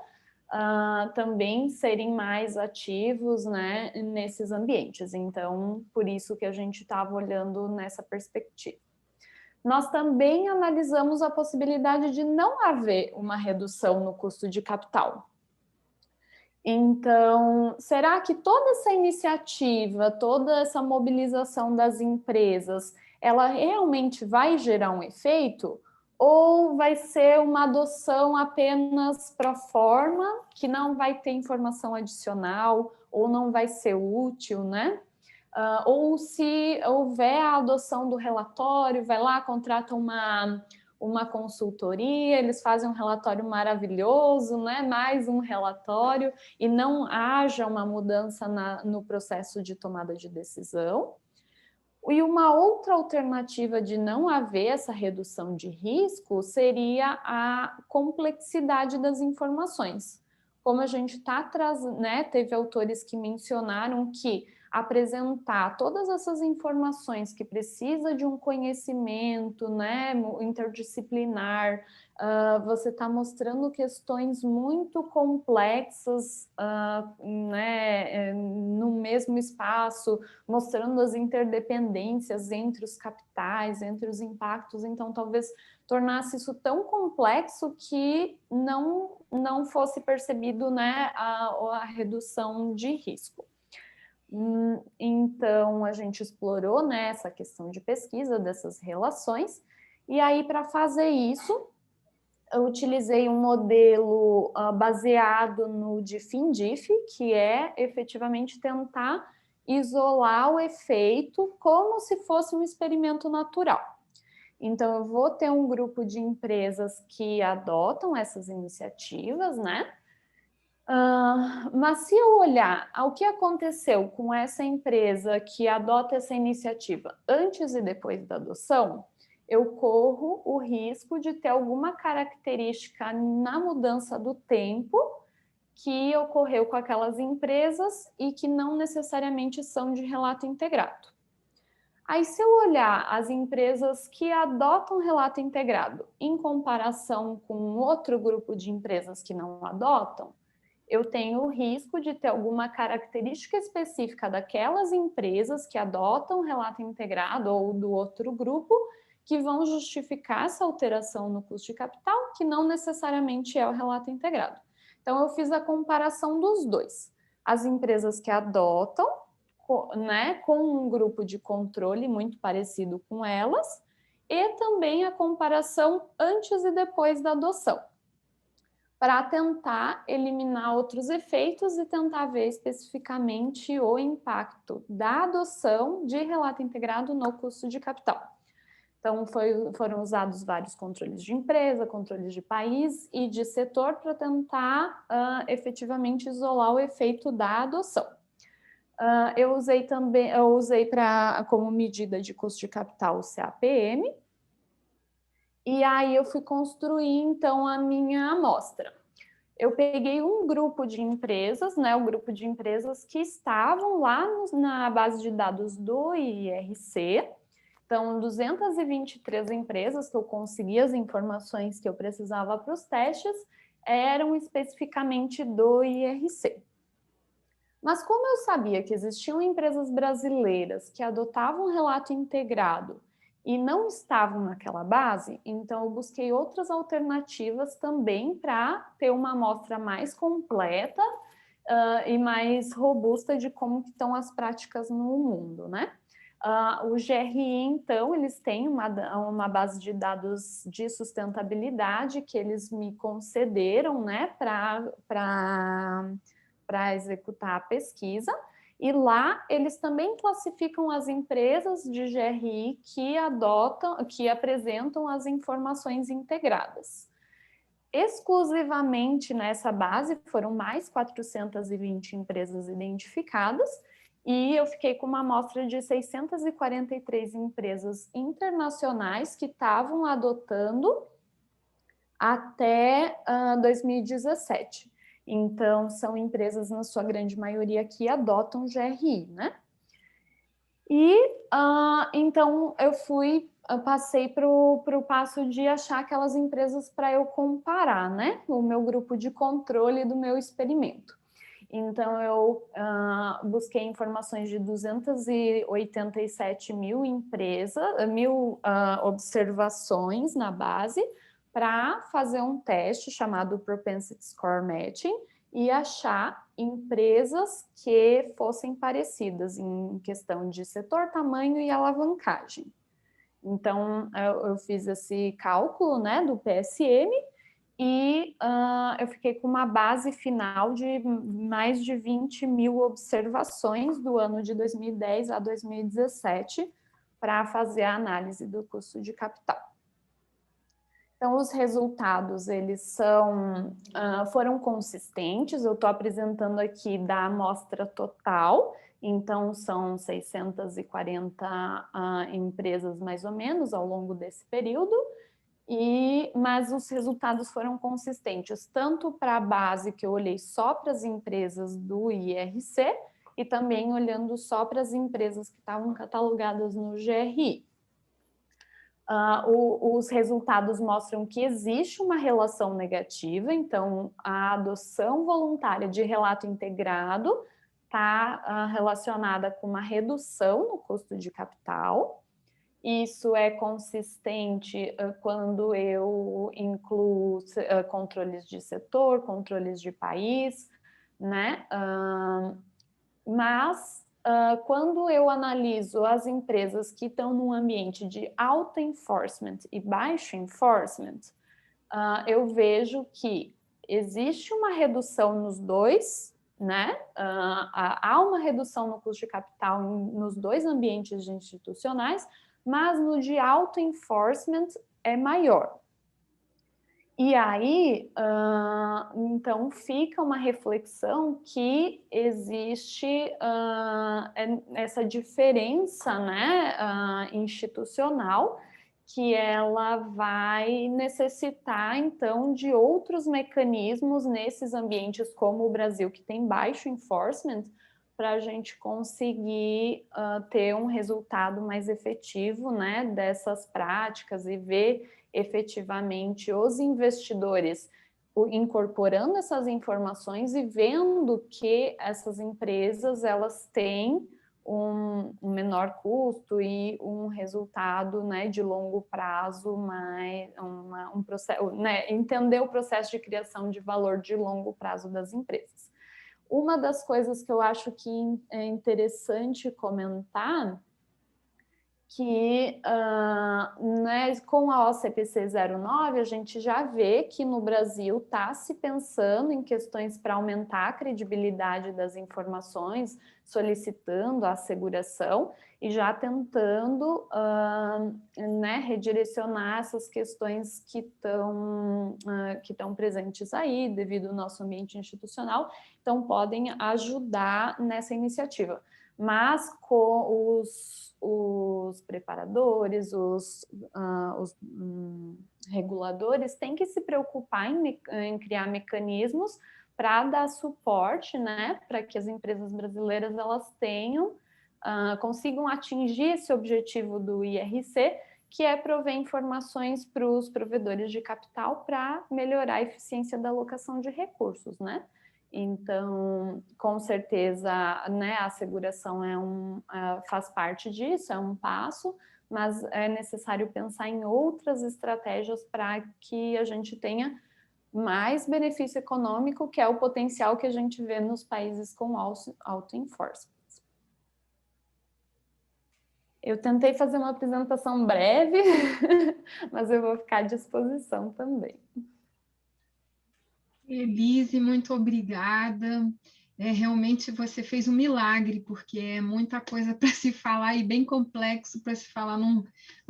também serem mais ativos, né, nesses ambientes. Então, por isso que a gente estava olhando nessa perspectiva. Nós também analisamos a possibilidade de não haver uma redução no custo de capital. Então, será que toda essa iniciativa, toda essa mobilização das empresas, ela realmente vai gerar um efeito? Ou vai ser uma adoção apenas pro forma, que não vai ter informação adicional, ou não vai ser útil, né? Ou se houver a adoção do relatório, vai lá, contrata uma consultoria, eles fazem um relatório maravilhoso, né? Mais um relatório, e não haja uma mudança no processo de tomada de decisão. E uma outra alternativa de não haver essa redução de risco seria a complexidade das informações. Como a gente está trazendo, né, teve autores que mencionaram que apresentar todas essas informações que precisa de um conhecimento, né, interdisciplinar, você está mostrando questões muito complexas, né, no mesmo espaço, mostrando as interdependências entre os capitais, entre os impactos. Então, talvez tornasse isso tão complexo que não fosse percebido, né, a redução de risco. Então, a gente explorou, né, essa questão de pesquisa dessas relações, e aí, para fazer isso, eu utilizei um modelo baseado no DIF-INDIF, que é efetivamente tentar isolar o efeito como se fosse um experimento natural. Então, eu vou ter um grupo de empresas que adotam essas iniciativas, né? Mas se eu olhar ao que aconteceu com essa empresa que adota essa iniciativa antes e depois da adoção, eu corro o risco de ter alguma característica na mudança do tempo que ocorreu com aquelas empresas e que não necessariamente são de relato integrado. Aí, se eu olhar as empresas que adotam relato integrado em comparação com outro grupo de empresas que não adotam, eu tenho o risco de ter alguma característica específica daquelas empresas que adotam relato integrado ou do outro grupo que vão justificar essa alteração no custo de capital, que não necessariamente é o relato integrado. Então, eu fiz a comparação dos dois. As empresas que adotam, né, com um grupo de controle muito parecido com elas, e também a comparação antes e depois da adoção, para tentar eliminar outros efeitos e tentar ver especificamente o impacto da adoção de relato integrado no custo de capital. Então, foram usados vários controles de empresa, controles de país e de setor para tentar efetivamente isolar o efeito da adoção. Eu usei como medida de custo de capital o CAPM, e aí eu fui construir, então, a minha amostra. Eu peguei um grupo de empresas, né, o grupo de empresas que estavam lá na base de dados do IRC, então, 223 empresas que eu consegui as informações que eu precisava para os testes eram especificamente do IRC. Mas como eu sabia que existiam empresas brasileiras que adotavam relato integrado e não estavam naquela base, então eu busquei outras alternativas também para ter uma amostra mais completa e mais robusta de como estão as práticas no mundo, né? O GRI, então, eles têm uma base de dados de sustentabilidade que eles me concederam, né, para executar a pesquisa, e lá eles também classificam as empresas de GRI que apresentam as informações integradas. Exclusivamente nessa base foram mais 420 empresas identificadas, e eu fiquei com uma amostra de 643 empresas internacionais que estavam adotando até 2017. Então, são empresas, na sua grande maioria, que adotam GRI, né? E, então, eu passei para o passo de achar aquelas empresas para eu comparar, né? O meu grupo de controle do meu experimento. Então, eu busquei informações de 287 mil observações na base para fazer um teste chamado Propensity Score Matching e achar empresas que fossem parecidas em questão de setor, tamanho e alavancagem. Então, eu fiz esse cálculo, né, do PSM, e eu fiquei com uma base final de mais de 20 mil observações do ano de 2010 a 2017 para fazer a análise do custo de capital. Então, os resultados, eles foram consistentes. Eu estou apresentando aqui da amostra total, então são 640 empresas mais ou menos ao longo desse período, mas os resultados foram consistentes, tanto para a base, que eu olhei só para as empresas do IRC, e também olhando só para as empresas que estavam catalogadas no GRI. Os resultados mostram que existe uma relação negativa, então a adoção voluntária de relato integrado está relacionada com uma redução no custo de capital. Isso é consistente quando eu incluo controles de setor, controles de país, né? Mas quando eu analiso as empresas que estão num ambiente de alto enforcement e baixo enforcement, eu vejo que existe uma redução nos dois, né? Há uma redução no custo de capital nos dois ambientes institucionais, mas no de alto enforcement é maior. E aí, então, fica uma reflexão que existe essa diferença, né, institucional, que ela vai necessitar, então, de outros mecanismos nesses ambientes como o Brasil, que tem baixo enforcement, para a gente conseguir ter um resultado mais efetivo, né, dessas práticas e ver efetivamente os investidores incorporando essas informações e vendo que essas empresas elas têm um menor custo e um resultado, né, de longo prazo, um processo, né, entender o processo de criação de valor de longo prazo das empresas. Uma das coisas que eu acho que é interessante comentar que né, com a OCPC 09 a gente já vê que no Brasil está se pensando em questões para aumentar a credibilidade das informações, solicitando a asseguração e já tentando né, redirecionar essas questões que estão presentes aí devido ao nosso ambiente institucional, então podem ajudar nessa iniciativa. Mas com os preparadores, os reguladores têm que se preocupar em criar mecanismos para dar suporte, né, para que as empresas brasileiras elas consigam atingir esse objetivo do IRC, que é prover informações para os provedores de capital para melhorar a eficiência da alocação de recursos, né? Então, com certeza, né, a asseguração faz parte disso, é um passo, mas é necessário pensar em outras estratégias para que a gente tenha mais benefício econômico, que é o potencial que a gente vê nos países com alto enforcement. Eu tentei fazer uma apresentação breve, mas eu vou ficar à disposição também. Elise, muito obrigada. Realmente você fez um milagre, porque é muita coisa para se falar e bem complexo para se falar num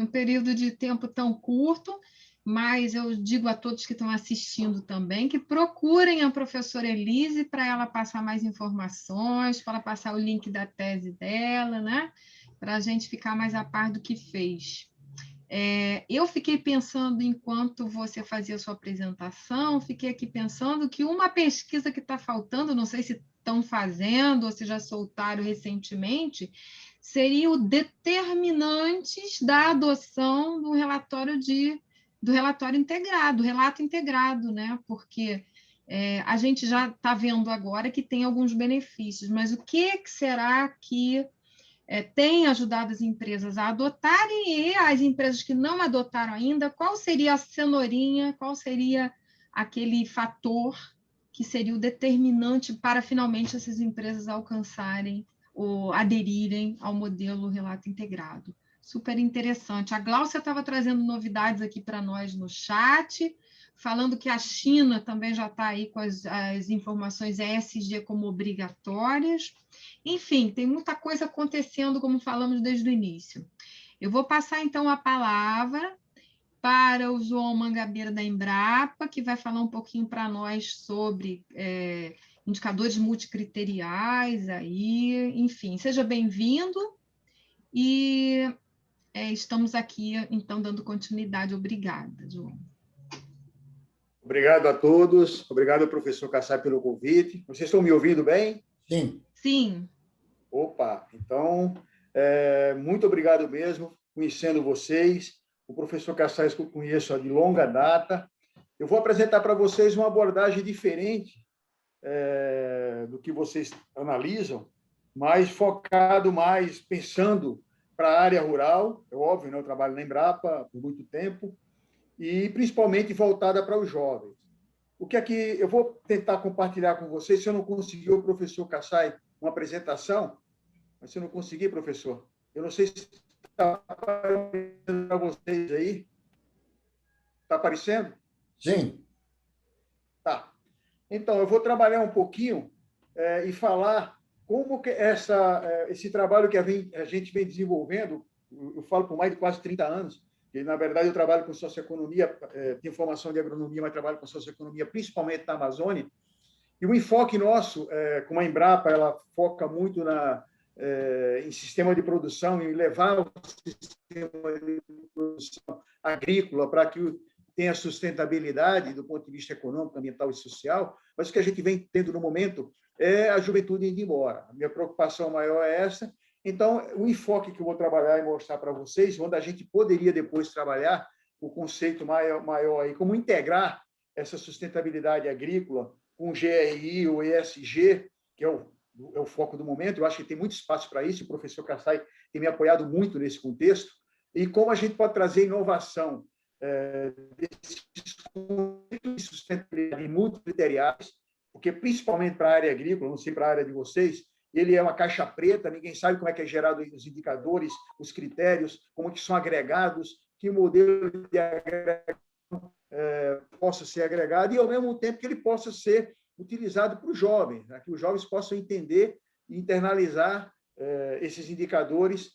período de tempo tão curto, mas eu digo a todos que estão assistindo também que procurem a professora Elise para ela passar mais informações, para ela passar o link da tese dela, né? Para a gente ficar mais a par do que fez. Eu fiquei pensando, enquanto você fazia a sua apresentação, fiquei aqui pensando que uma pesquisa que está faltando, não sei se estão fazendo ou se já soltaram recentemente, seria o determinantes da adoção do relatório integrado, relato integrado, né? Porque a gente já está vendo agora que tem alguns benefícios, mas o que será que tem ajudado as empresas a adotarem, e as empresas que não adotaram ainda, qual seria a cenourinha, qual seria aquele fator que seria o determinante para finalmente essas empresas alcançarem ou aderirem ao modelo relato integrado. Super interessante. A Gláucia estava trazendo novidades aqui para nós no chat, falando que a China também já está aí com as informações ESG como obrigatórias. Enfim, tem muita coisa acontecendo, como falamos desde o início. Eu vou passar, então, a palavra para o João Mangabeira, da Embrapa, que vai falar um pouquinho para nós sobre indicadores multicriteriais. Aí, enfim, seja bem-vindo e estamos aqui, então, dando continuidade. Obrigada, João. Obrigado a todos. Obrigado, professor Kassai, pelo convite. Vocês estão me ouvindo bem? Sim. Sim. Opa, então, muito obrigado mesmo, conhecendo vocês. O professor Kassai que eu conheço de longa data. Eu vou apresentar para vocês uma abordagem diferente do que vocês analisam, mas focado mais, pensando para a área rural, é óbvio, né? Eu trabalho na Embrapa por muito tempo, e principalmente voltada para os jovens. O que é que eu vou tentar compartilhar com vocês? Se eu não conseguir, o professor Kassai, uma apresentação, mas se eu não conseguir, professor, eu não sei se está aparecendo para vocês aí. Está aparecendo? Sim. Tá. Então, eu vou trabalhar um pouquinho e falar como que esse trabalho que a gente vem desenvolvendo, eu falo por mais de quase 30 anos, e, na verdade, eu trabalho com socioeconomia, tenho formação de agronomia, mas trabalho com socioeconomia, principalmente na Amazônia. E o enfoque nosso, como a Embrapa, ela foca muito em sistema de produção, em levar o sistema de produção agrícola para que tenha sustentabilidade do ponto de vista econômico, ambiental e social, mas o que a gente vem tendo no momento é a juventude indo embora. A minha preocupação maior é essa. Então, o enfoque que eu vou trabalhar e mostrar para vocês, onde a gente poderia depois trabalhar o conceito maior aí, como integrar essa sustentabilidade agrícola com o GRI, o ESG, que é o foco do momento. Eu acho que tem muito espaço para isso, o professor Kassai tem me apoiado muito nesse contexto, e como a gente pode trazer inovação desses conceitos de sustentabilidade multicriteriais, porque principalmente para a área agrícola, não sei para a área de vocês, ele é uma caixa preta, ninguém sabe como é que é gerado os indicadores, os critérios, como que são agregados, que modelo de agregação possa ser agregado e, ao mesmo tempo, que ele possa ser utilizado para os jovens, né? Que os jovens possam entender e internalizar esses indicadores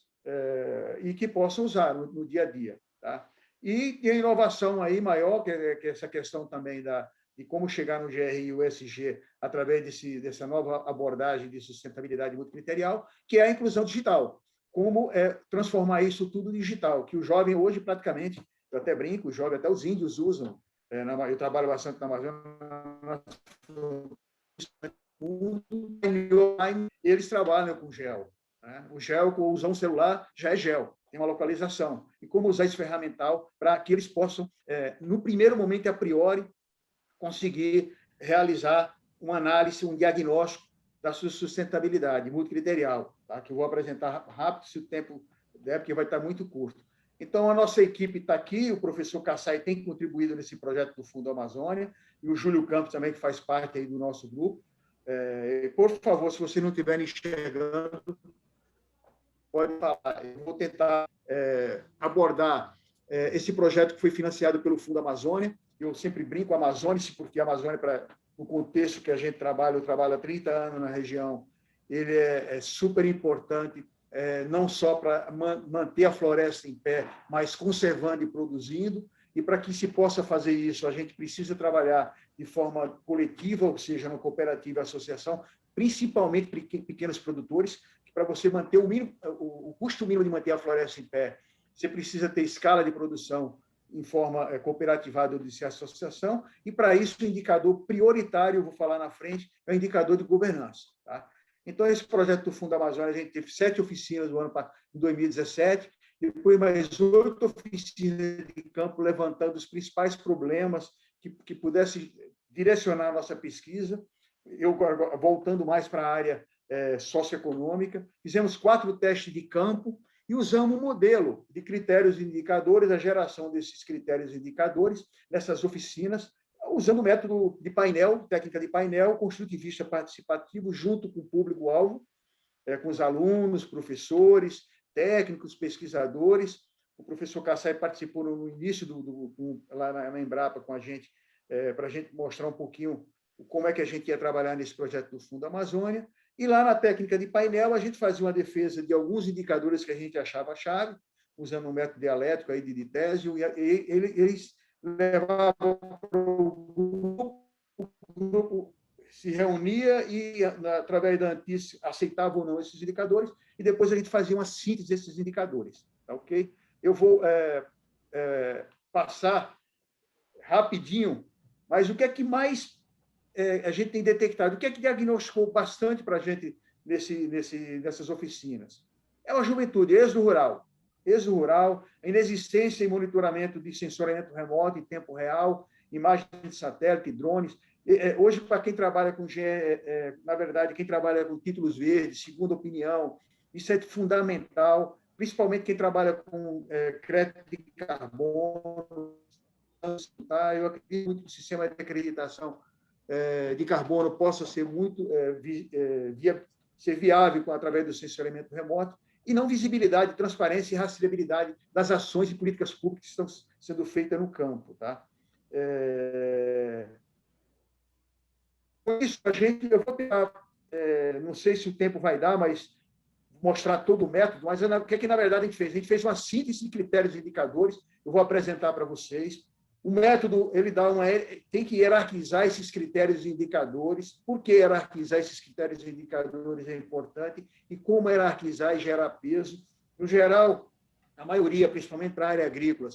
e que possam usar no dia a dia. Tá? E tem a inovação aí maior, que é essa questão também de como chegar no GRI e o ESG através dessa nova abordagem de sustentabilidade multicriterial, que é a inclusão digital. Como transformar isso tudo digital, que o jovem hoje praticamente, eu até brinco, o jovem, até os índios usam, eu trabalho bastante na Amazônia, eles trabalham com gel. Né? O gel, com usar um celular, já é gel, tem uma localização. E como usar esse ferramental para que eles possam, no primeiro momento, a priori, conseguir realizar uma análise, um diagnóstico da sua sustentabilidade multicriterial, tá? Que eu vou apresentar rápido, se o tempo der, porque vai estar muito curto. Então, a nossa equipe está aqui, o professor Kassai tem contribuído nesse projeto do Fundo Amazônia, e o Júlio Campos também, que faz parte aí do nosso grupo. Por favor, se vocês não estiverem enxergando, pode falar. Eu vou tentar abordar esse projeto que foi financiado pelo Fundo Amazônia. Eu sempre brinco Amazônia, porque a Amazônia, no contexto que a gente trabalha, eu trabalho há 30 anos na região, ele é super importante, não só para manter a floresta em pé, mas conservando e produzindo. E para que se possa fazer isso, a gente precisa trabalhar de forma coletiva, ou seja, na cooperativa e associação, principalmente pequenos produtores, que para você manter o custo mínimo de manter a floresta em pé, você precisa ter escala de produção em forma cooperativada ou de associação, e para isso o indicador prioritário, eu vou falar na frente, é o indicador de governança. Tá? Então, esse projeto do Fundo Amazônia, a gente teve 7 oficinas no ano em 2017, depois mais 8 oficinas de campo levantando os principais problemas que pudessem direcionar a nossa pesquisa. Eu, voltando mais para a área socioeconômica, fizemos 4 testes de campo e usamos um modelo de critérios e indicadores, a geração desses critérios e indicadores nessas oficinas, usando o método de painel, técnica de painel, construtivista participativo, junto com o público-alvo, com os alunos, professores, técnicos, pesquisadores. O professor Kassai participou no início lá na Embrapa com a gente, para a gente mostrar um pouquinho como é que a gente ia trabalhar nesse projeto do Fundo Amazônia. E lá na técnica de painel, a gente fazia uma defesa de alguns indicadores que a gente achava chave, usando um método dialético aí de Tésio, e eles levavam para o grupo, se reunia e, através da ANTIS, aceitava ou não esses indicadores, e depois a gente fazia uma síntese desses indicadores. Tá, ok? Eu vou passar rapidinho, mas o que é que mais a gente tem detectado? O que é que diagnosticou bastante para a gente nessas oficinas? É a juventude, êxodo rural, a inexistência e monitoramento de sensoriamento remoto em tempo real, imagens de satélite, drones. Hoje, para quem trabalha com na verdade, quem trabalha com títulos verdes, segunda opinião, isso é fundamental, principalmente quem trabalha com crédito de carbono. Tá? Eu acredito muito que o sistema de acreditação de carbono possa ser muito ser viável através do sensoriamento remoto, e não visibilidade, transparência e rastreabilidade das ações e políticas públicas que estão sendo feitas no campo. Tá? Com isso, eu vou tentar, não sei se o tempo vai dar, mas mostrar todo o método, mas o que na verdade a gente fez? A gente fez uma síntese de critérios e indicadores, eu vou apresentar para vocês. O método ele tem que hierarquizar esses critérios e indicadores. Por que hierarquizar esses critérios e indicadores é importante? E como hierarquizar e gerar peso? No geral, a maioria, principalmente para a área agrícola,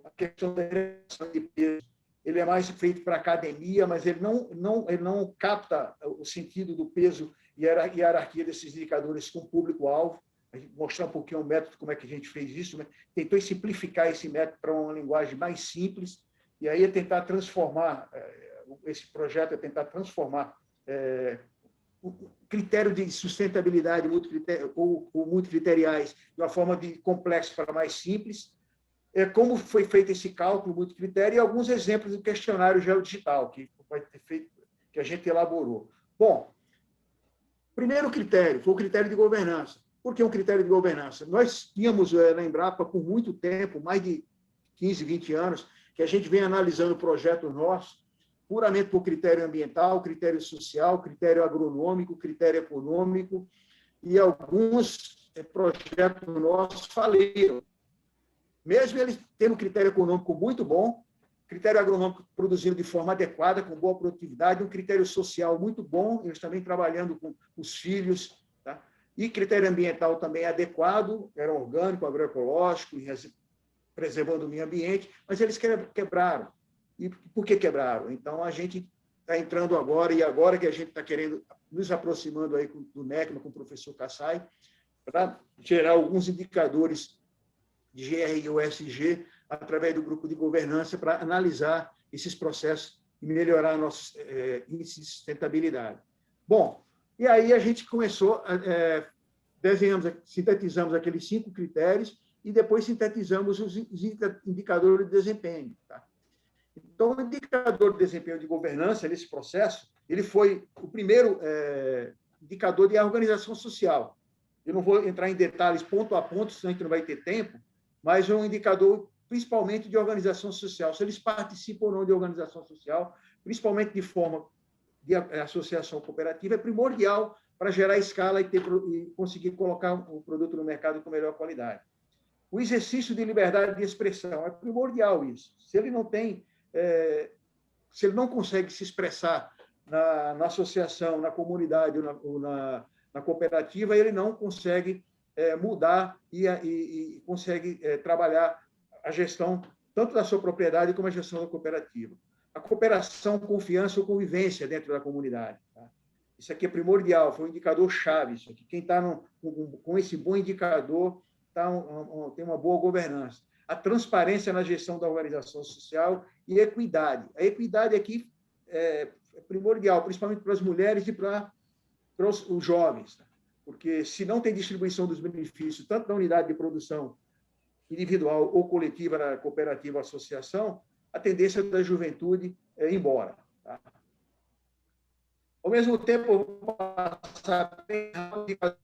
a questão da geração de peso, ele é mais feito para a academia, mas ele não capta o sentido do peso e a hierarquia desses indicadores com o público-alvo. Mostrar um pouquinho o método, como é que a gente fez isso, né? Tentou simplificar esse método para uma linguagem mais simples, e aí é tentar transformar, esse projeto é tentar transformar o critério de sustentabilidade ou multicriteriais de uma forma complexa para mais simples. Como foi feito esse cálculo multicritério e alguns exemplos do questionário geodigital que vai ter feito, que a gente elaborou. Bom, primeiro critério foi o critério de governança. Por que um critério de governança? Nós tínhamos na Embrapa por muito tempo, mais de 15, 20 anos, que a gente vem analisando projetos nossos, puramente por critério ambiental, critério social, critério agronômico, critério econômico, e alguns projetos nossos faliram. Mesmo eles tendo um critério econômico muito bom, critério agronômico produzindo de forma adequada, com boa produtividade, um critério social muito bom, eles também trabalhando com os filhos, tá? E critério ambiental também adequado, era orgânico, agroecológico, preservando o meio ambiente, mas eles quebraram. E por que quebraram? Então, a gente está entrando agora, e agora que a gente está querendo, nos aproximando aí do NECMA, com o professor Kassai, para gerar alguns indicadores de GR e USG, através do grupo de governança, para analisar esses processos e melhorar nossos índices de sustentabilidade. Bom, e aí a gente começou sintetizamos aqueles 5 critérios e depois sintetizamos os indicadores de desempenho. Tá? Então, o indicador de desempenho de governança, nesse processo, ele foi o primeiro indicador de organização social. Eu não vou entrar em detalhes ponto a ponto, senão a gente não vai ter tempo, mas é um indicador principalmente de organização social. Se eles participam ou não de organização social, principalmente de forma de associação cooperativa, é primordial para gerar escala e conseguir colocar o produto no mercado com melhor qualidade. O exercício de liberdade de expressão é primordial isso. Se ele não tem, se ele não consegue se expressar na associação, na comunidade ou na cooperativa, ele não consegue mudar e consegue trabalhar a gestão tanto da sua propriedade como a gestão da cooperativa. A cooperação, confiança ou convivência dentro da comunidade. Tá? Isso aqui é primordial, foi um indicador-chave. Isso aqui. Quem está com esse bom indicador tem uma boa governança. A transparência na gestão da organização social e equidade. A equidade aqui é primordial, principalmente para as mulheres e para os jovens, tá? Porque se não tem distribuição dos benefícios, tanto da unidade de produção individual ou coletiva na cooperativa ou associação, a tendência da juventude é ir embora. Tá? Ao mesmo tempo, eu vou passar bem rápido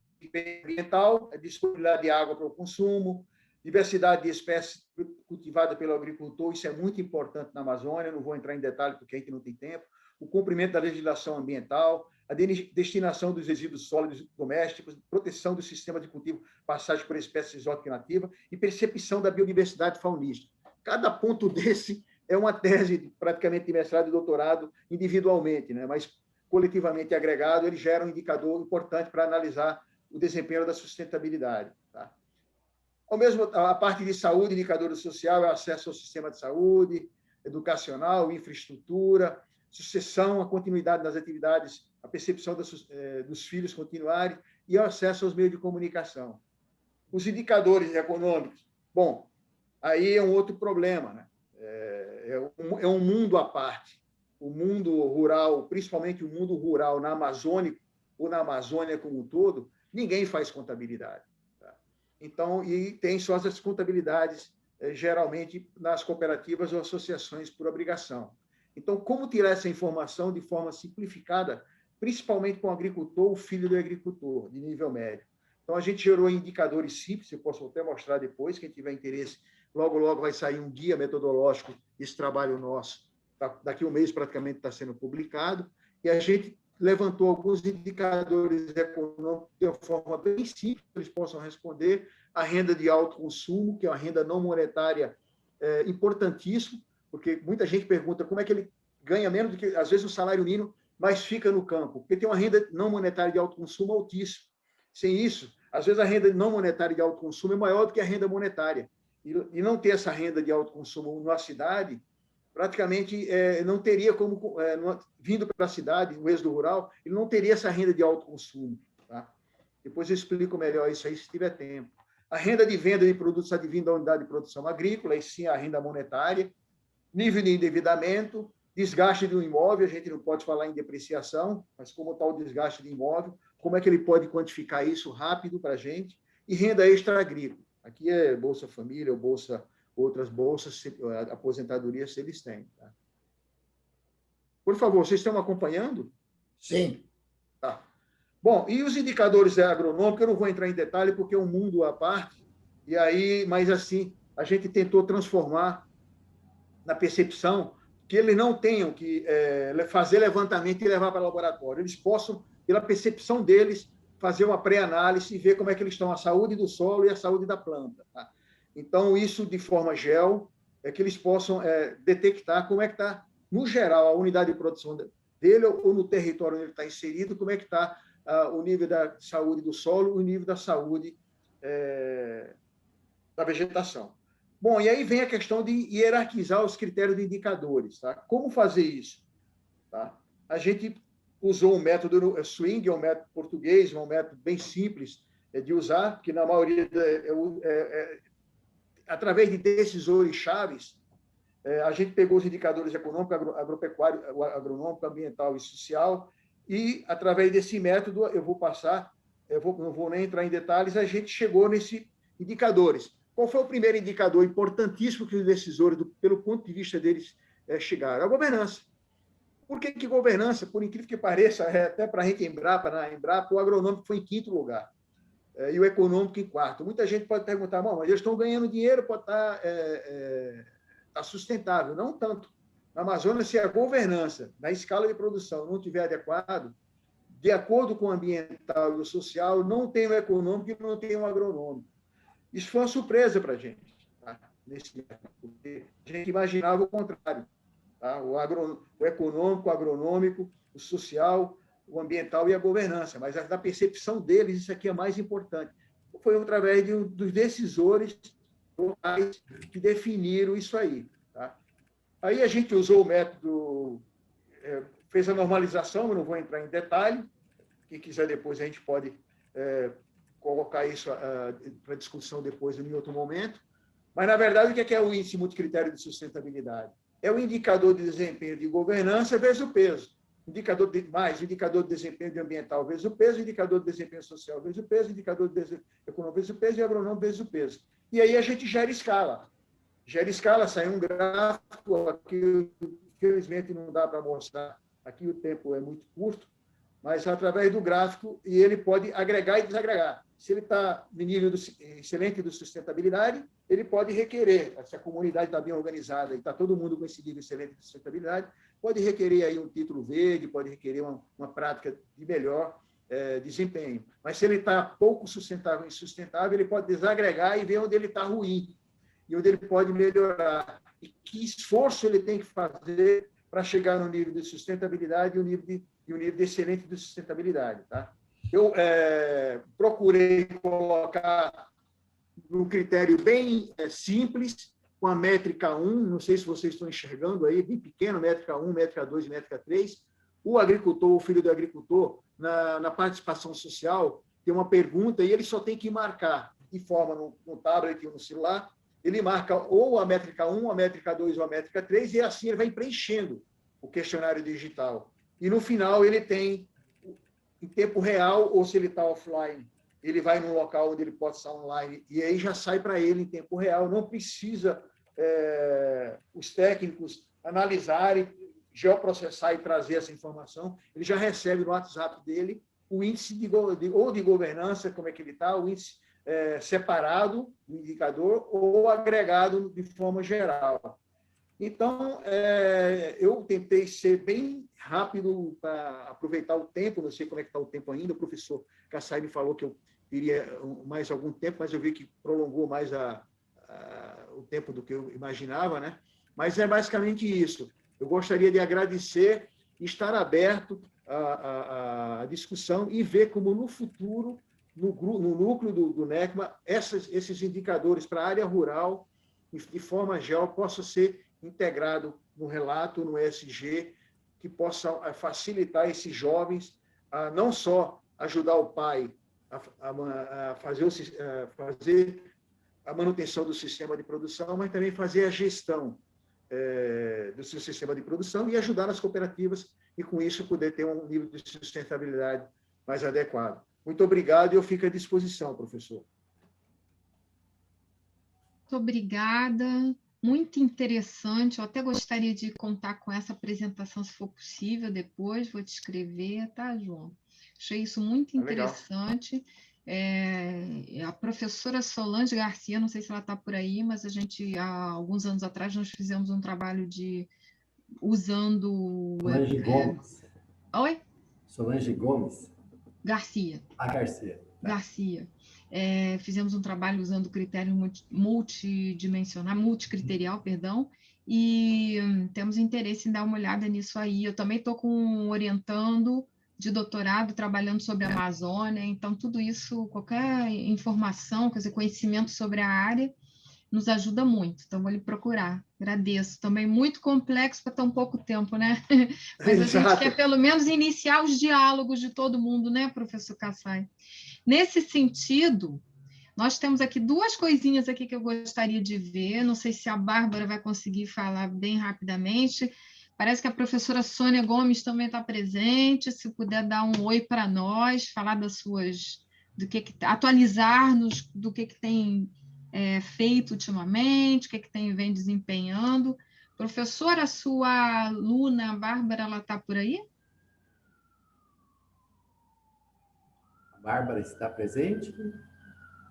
ambiental, a disponibilidade de água para o consumo, diversidade de espécies cultivadas pelo agricultor, isso é muito importante na Amazônia, não vou entrar em detalhe porque a gente não tem tempo, o cumprimento da legislação ambiental, a destinação dos resíduos sólidos domésticos, proteção do sistema de cultivo, passagem por espécies exóticas nativas e percepção da biodiversidade faunística. Cada ponto desse é uma tese praticamente de mestrado e doutorado individualmente, né? Mas coletivamente agregado, ele gera um indicador importante para analisar o desempenho da sustentabilidade. Tá? Ao mesmo a parte de saúde, indicador social, é acesso ao sistema de saúde, educacional, infraestrutura, sucessão, a continuidade das atividades, a percepção dos filhos continuarem e o acesso aos meios de comunicação. Os econômicos, bom, aí é um outro problema, né? É um mundo à parte. O mundo rural, principalmente o mundo rural na Amazônia ou na Amazônia como um todo, ninguém faz contabilidade. Tá? Então, e tem só as contabilidades, geralmente, nas cooperativas ou associações por obrigação. Então, como tirar essa informação de forma simplificada, principalmente com o agricultor, o filho do agricultor, de nível médio? Então, a gente gerou indicadores simples, eu posso até mostrar depois, quem tiver interesse, logo, logo vai sair um guia metodológico desse trabalho nosso. Daqui a um mês, praticamente, está sendo publicado, e a gente levantou alguns indicadores econômicos de uma forma bem simples, que eles possam responder a renda de alto consumo, que é uma renda não monetária importantíssima, porque muita gente pergunta como é que ele ganha menos do que, às vezes, o salário mínimo, mas fica no campo, porque tem uma renda não monetária de alto consumo altíssima. Sem isso, às vezes, a renda não monetária de alto consumo é maior do que a renda monetária. E não ter essa renda de alto consumo na cidade, praticamente não teria como, vindo para a cidade, o êxodo rural, ele não teria essa renda de alto consumo. Tá? Depois eu explico melhor isso aí, se tiver tempo. A renda de venda de produtos advindo da unidade de produção agrícola, e sim a renda monetária, nível de endividamento, desgaste do imóvel, a gente não pode falar em depreciação, mas como está o desgaste do imóvel, como é que ele pode quantificar isso rápido para a gente, e renda extra-agrícola. Aqui é Bolsa Família, ou outras bolsas, aposentadoria, se eles têm. Tá? Por favor, vocês estão acompanhando? Sim. Tá. Bom, e os indicadores agronômicos, eu não vou entrar em detalhe, porque é um mundo à parte, e aí, mas assim, a gente tentou transformar na percepção que eles não tenham que fazer levantamento e levar para o laboratório. Eles possam, pela percepção deles, fazer uma pré-análise e ver como é que eles estão, a saúde do solo e a saúde da planta. Tá? Então, isso de forma gel, é que eles possam detectar como é que está, no geral, a unidade de produção dele ou no território onde ele está inserido, como é que está o nível da saúde do solo, o nível da saúde da vegetação. Bom, e aí vem a questão de hierarquizar os critérios de indicadores. Tá? Como fazer isso? Tá? A gente usou um método swing, é um método português, um método bem simples de usar, que na maioria, através de decisores chaves, a gente pegou os indicadores econômicos, agropecuário, agronômico, ambiental e social, e através desse método eu vou passar não vou nem entrar em detalhes, a gente chegou nesses indicadores. Qual foi o primeiro indicador importantíssimo que os decisores, pelo ponto de vista deles, chegaram? A governança. Por que governança? Por incrível que pareça, até para a gente na Embrapa, o agronômico foi em 5º lugar e o econômico em 4º. Muita gente pode perguntar, mas eles estão ganhando dinheiro, pode estar sustentável. Não tanto. Na Amazônia, se a governança na escala de produção não estiver adequado, de acordo com o ambiental e o social, não tem o econômico e não tem o agronômico. Isso foi uma surpresa para a gente, tá? Porque a gente imaginava o contrário. Tá? O econômico, o agronômico, o social, o ambiental e a governança. Mas na percepção deles, isso aqui é mais importante. Foi através dos decisores locais que definiram isso aí. Tá? Aí a gente usou o método, fez a normalização, eu não vou entrar em detalhe. Quem quiser depois a gente pode colocar isso para discussão depois em outro momento. Mas, na verdade, o que é o índice multicritério de sustentabilidade? É o indicador de desempenho de governança vezes o peso. Indicador de desempenho ambiental vezes o peso, indicador de desempenho social vezes o peso, indicador de desempenho econômico vezes o peso e agronômico vezes o peso. E aí a gente gera escala. Sai um gráfico, aqui, infelizmente não dá para mostrar, aqui o tempo é muito curto, mas através do gráfico, e ele pode agregar e desagregar. Se ele está no nível excelente de sustentabilidade, ele pode requerer, se a comunidade está bem organizada e está todo mundo com esse nível excelente de sustentabilidade, pode requerer aí um título verde, pode requerer uma prática de melhor desempenho. Mas se ele está pouco sustentável e insustentável, ele pode desagregar e ver onde ele está ruim e onde ele pode melhorar. E que esforço ele tem que fazer para chegar no nível de sustentabilidade e o nível de excelente de sustentabilidade. Tá? Eu procurei colocar um critério bem simples, com a métrica 1, não sei se vocês estão enxergando aí, bem pequeno, métrica 1, métrica 2 e métrica 3. O agricultor, o filho do agricultor, na participação social, tem uma pergunta e ele só tem que marcar, de forma no tablet ou no celular, ele marca ou a métrica 1, a métrica 2 ou a métrica 3, e assim ele vai preenchendo o questionário digital. E no final ele tem, em tempo real, ou se ele está offline, ele vai num local onde ele pode estar online, e aí já sai para ele em tempo real, não precisa os técnicos analisarem, geoprocessar e trazer essa informação, ele já recebe no WhatsApp dele o índice de governança, como é que ele está, o índice separado do indicador ou agregado de forma geral. Então, eu tentei ser bem rápido para aproveitar o tempo, não sei como é que está o tempo ainda, o professor Kassai me falou que eu iria mais algum tempo, mas eu vi que prolongou mais o tempo do que eu imaginava, né? Mas é basicamente isso. Eu gostaria de agradecer e estar aberto à discussão e ver como no futuro, no núcleo do NECMA, esses indicadores para a área rural, de forma geral, possam ser integrados no relato, no ESG, que possa facilitar esses jovens a não só ajudar o pai a fazer a manutenção do sistema de produção, mas também fazer a gestão do seu sistema de produção e ajudar as cooperativas e, com isso, poder ter um nível de sustentabilidade mais adequado. Muito obrigado e eu fico à disposição, professor. Muito obrigada, muito interessante. Eu até gostaria de contar com essa apresentação, se for possível, depois, vou te escrever, tá, João? Achei isso muito interessante. A professora Solange Garcia, não sei se ela está por aí, mas a gente, há alguns anos atrás, nós fizemos um trabalho usando... Solange Gomes. Oi? Solange Gomes. Garcia. Garcia. Garcia. Fizemos um trabalho usando critério multicriterial, perdão, e temos interesse em dar uma olhada nisso aí. Eu também estou com um orientando de doutorado trabalhando sobre a Amazônia, então tudo isso, qualquer informação, quer dizer, conhecimento sobre a área, nos ajuda muito, então vou lhe procurar. Agradeço. Também muito complexo para tão pouco tempo, né? Mas a gente quer pelo menos iniciar os diálogos de todo mundo, né, professor Kassai? Nesse sentido, nós temos aqui duas coisinhas aqui que eu gostaria de ver, não sei se a Bárbara vai conseguir falar bem rapidamente. Parece que a professora Sônia Gomes também está presente, se puder dar um oi para nós, falar das suas atualizar-nos do que tem feito ultimamente, o que vem desempenhando. Professora, a sua aluna, a Bárbara, ela está por aí? A Bárbara está presente?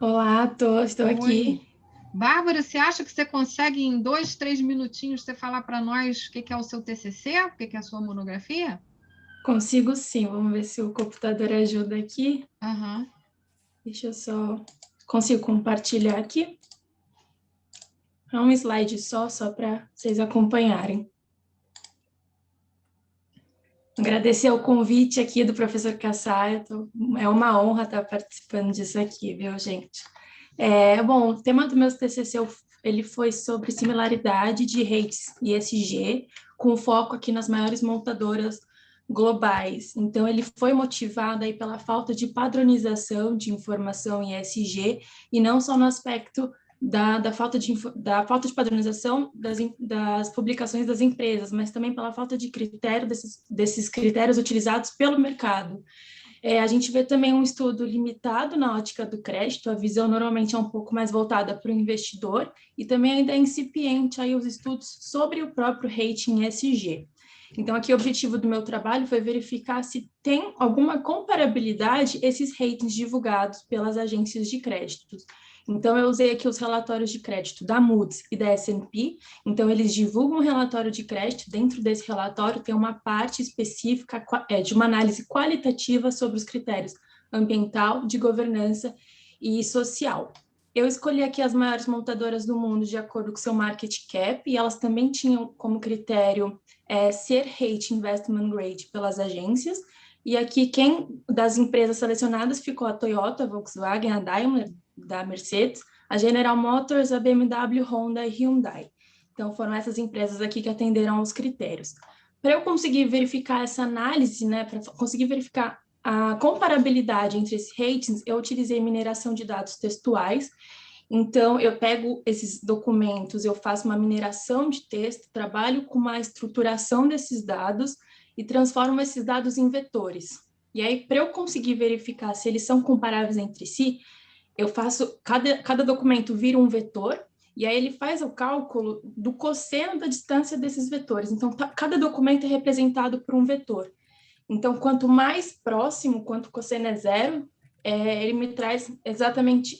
Olá, estou Oi. aqui. Bárbara, você acha que você consegue, em 2, 3 minutinhos, você falar para nós o que é o seu TCC, o que é a sua monografia? Consigo sim, vamos ver se o computador ajuda aqui. Uhum. Deixa eu só... Consigo compartilhar aqui? É um slide só para vocês acompanharem. Agradecer o convite aqui do professor Kassai, é uma honra estar participando disso aqui, viu, gente? Bom, o tema do meu TCC ele foi sobre similaridade de rates ESG, com foco aqui nas maiores montadoras globais. Então, ele foi motivado aí pela falta de padronização de informação em ESG, e não só no aspecto da falta de padronização das publicações das empresas, mas também pela falta de critério desses critérios utilizados pelo mercado. A gente vê também um estudo limitado na ótica do crédito, a visão normalmente é um pouco mais voltada para o investidor, e também ainda é incipiente aí os estudos sobre o próprio rating ESG. Então, aqui o objetivo do meu trabalho foi verificar se tem alguma comparabilidade esses ratings divulgados pelas agências de créditos. Então, eu usei aqui os relatórios de crédito da Moody's e da S&P. Então, eles divulgam um relatório de crédito. Dentro desse relatório, tem uma parte específica de uma análise qualitativa sobre os critérios ambiental, de governança e social. Eu escolhi aqui as maiores montadoras do mundo de acordo com seu market cap, e elas também tinham como critério ser rating investment grade pelas agências. E aqui, das empresas selecionadas ficou a Toyota, a Volkswagen, a Daimler, da Mercedes, a General Motors, a BMW, Honda e Hyundai. Então, foram essas empresas aqui que atenderam aos critérios. Para eu conseguir verificar essa análise, né, para conseguir verificar a comparabilidade entre esses ratings, eu utilizei mineração de dados textuais. Então, eu pego esses documentos, eu faço uma mineração de texto, trabalho com uma estruturação desses dados e transformo esses dados em vetores. E aí, para eu conseguir verificar se eles são comparáveis entre si, eu faço, cada documento vira um vetor, e aí ele faz o cálculo do cosseno da distância desses vetores. Então, cada documento é representado por um vetor. Então, quanto mais próximo, quanto o cosseno é zero, ele me traz exatamente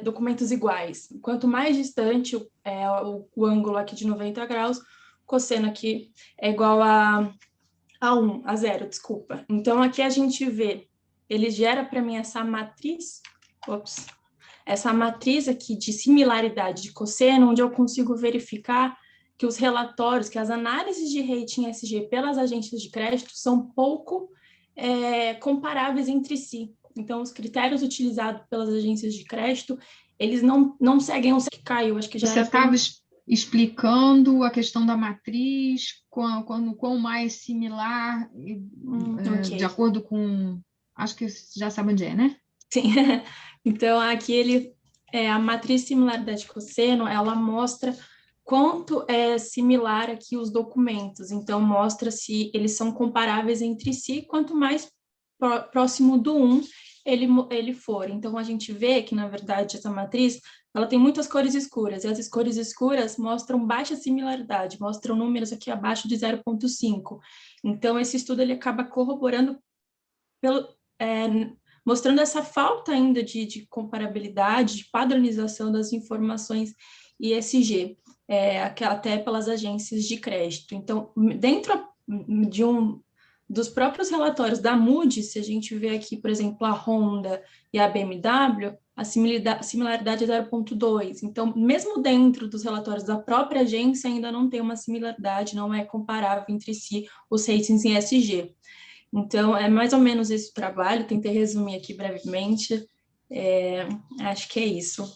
documentos iguais. Quanto mais distante o ângulo aqui de 90 graus, o cosseno aqui é igual a 0, desculpa. Então, aqui a gente vê, ele gera para mim essa matriz, essa matriz aqui de similaridade de cosseno, onde eu consigo verificar que os relatórios, que as análises de rating ESG pelas agências de crédito são pouco comparáveis entre si. Então, os critérios utilizados pelas agências de crédito, eles não seguem o que caiu. Acho que já você estava explicando a questão da matriz, quão mais similar, okay, de acordo com... Acho que já sabe onde é, né? Sim. Então, aqui a matriz similaridade de cosseno, ela mostra quanto é similar aqui os documentos. Então, mostra se eles são comparáveis entre si, quanto mais próximo do 1 ele for. Então, a gente vê que, na verdade, essa matriz, ela tem muitas cores escuras, e as cores escuras mostram baixa similaridade, mostram números aqui abaixo de 0,5. Então, esse estudo ele acaba corroborando, mostrando essa falta ainda de comparabilidade, de padronização das informações ESG, até pelas agências de crédito. Então, dentro dos próprios relatórios da Moody's, se a gente vê aqui, por exemplo, a Honda e a BMW, a similaridade é 0,2. Então, mesmo dentro dos relatórios da própria agência, ainda não tem uma similaridade, não é comparável entre si os ratings em ESG. Então, é mais ou menos esse o trabalho, tentei resumir aqui brevemente, acho que é isso.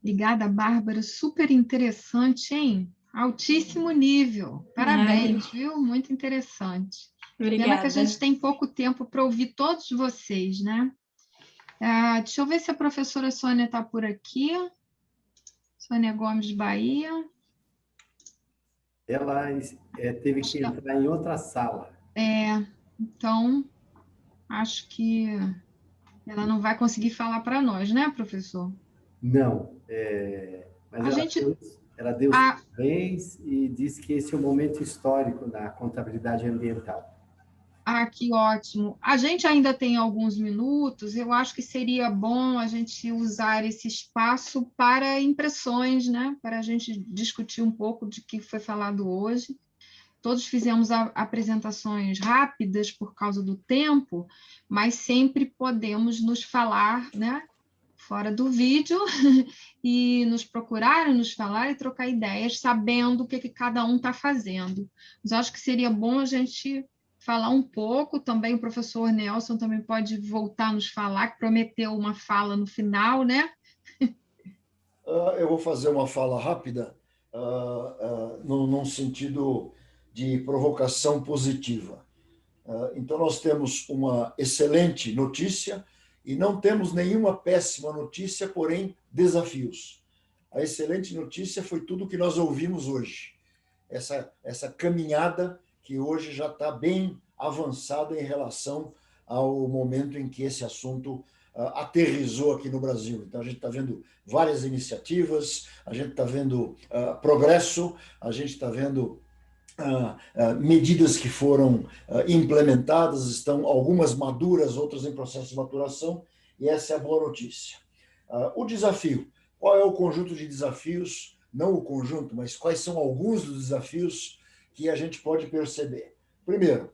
Obrigada, Bárbara, super interessante, hein? Altíssimo nível, parabéns, viu? Muito interessante. Obrigada. Pena que a gente tem pouco tempo para ouvir todos vocês, né? Deixa eu ver se a professora Sônia está por aqui. Sônia Gomes, Bahia. Ela teve que entrar em outra sala. Então, Acho que ela não vai conseguir falar para nós, né, professor? Não, mas A gente, ela deu os a, parabéns e disse que esse é um momento histórico na contabilidade ambiental. que ótimo. A gente ainda tem alguns minutos, eu acho que seria bom a gente usar esse espaço para impressões, né? Para a gente discutir um pouco de que foi falado hoje. Todos fizemos apresentações rápidas por causa do tempo, mas sempre podemos nos falar, né? Fora do vídeo e nos procurar, nos falar e trocar ideias, sabendo o que cada um está fazendo. Mas acho que seria bom a gente falar um pouco, também o professor Nelson também pode voltar a nos falar, que prometeu uma fala no final, né? Eu vou fazer uma fala rápida, num sentido de provocação positiva. Então, nós temos uma excelente notícia e não temos nenhuma péssima notícia, porém, desafios. A excelente notícia foi tudo que nós ouvimos hoje. Essa caminhada que hoje já está bem avançada em relação ao momento em que esse assunto aterrizou aqui no Brasil. Então, a gente está vendo várias iniciativas, a gente está vendo progresso, a gente está vendo medidas que foram implementadas, estão algumas maduras, outras em processo de maturação, e essa é a boa notícia. O desafio, qual é o conjunto de desafios, não o conjunto, mas quais são alguns dos desafios que a gente pode perceber? Primeiro,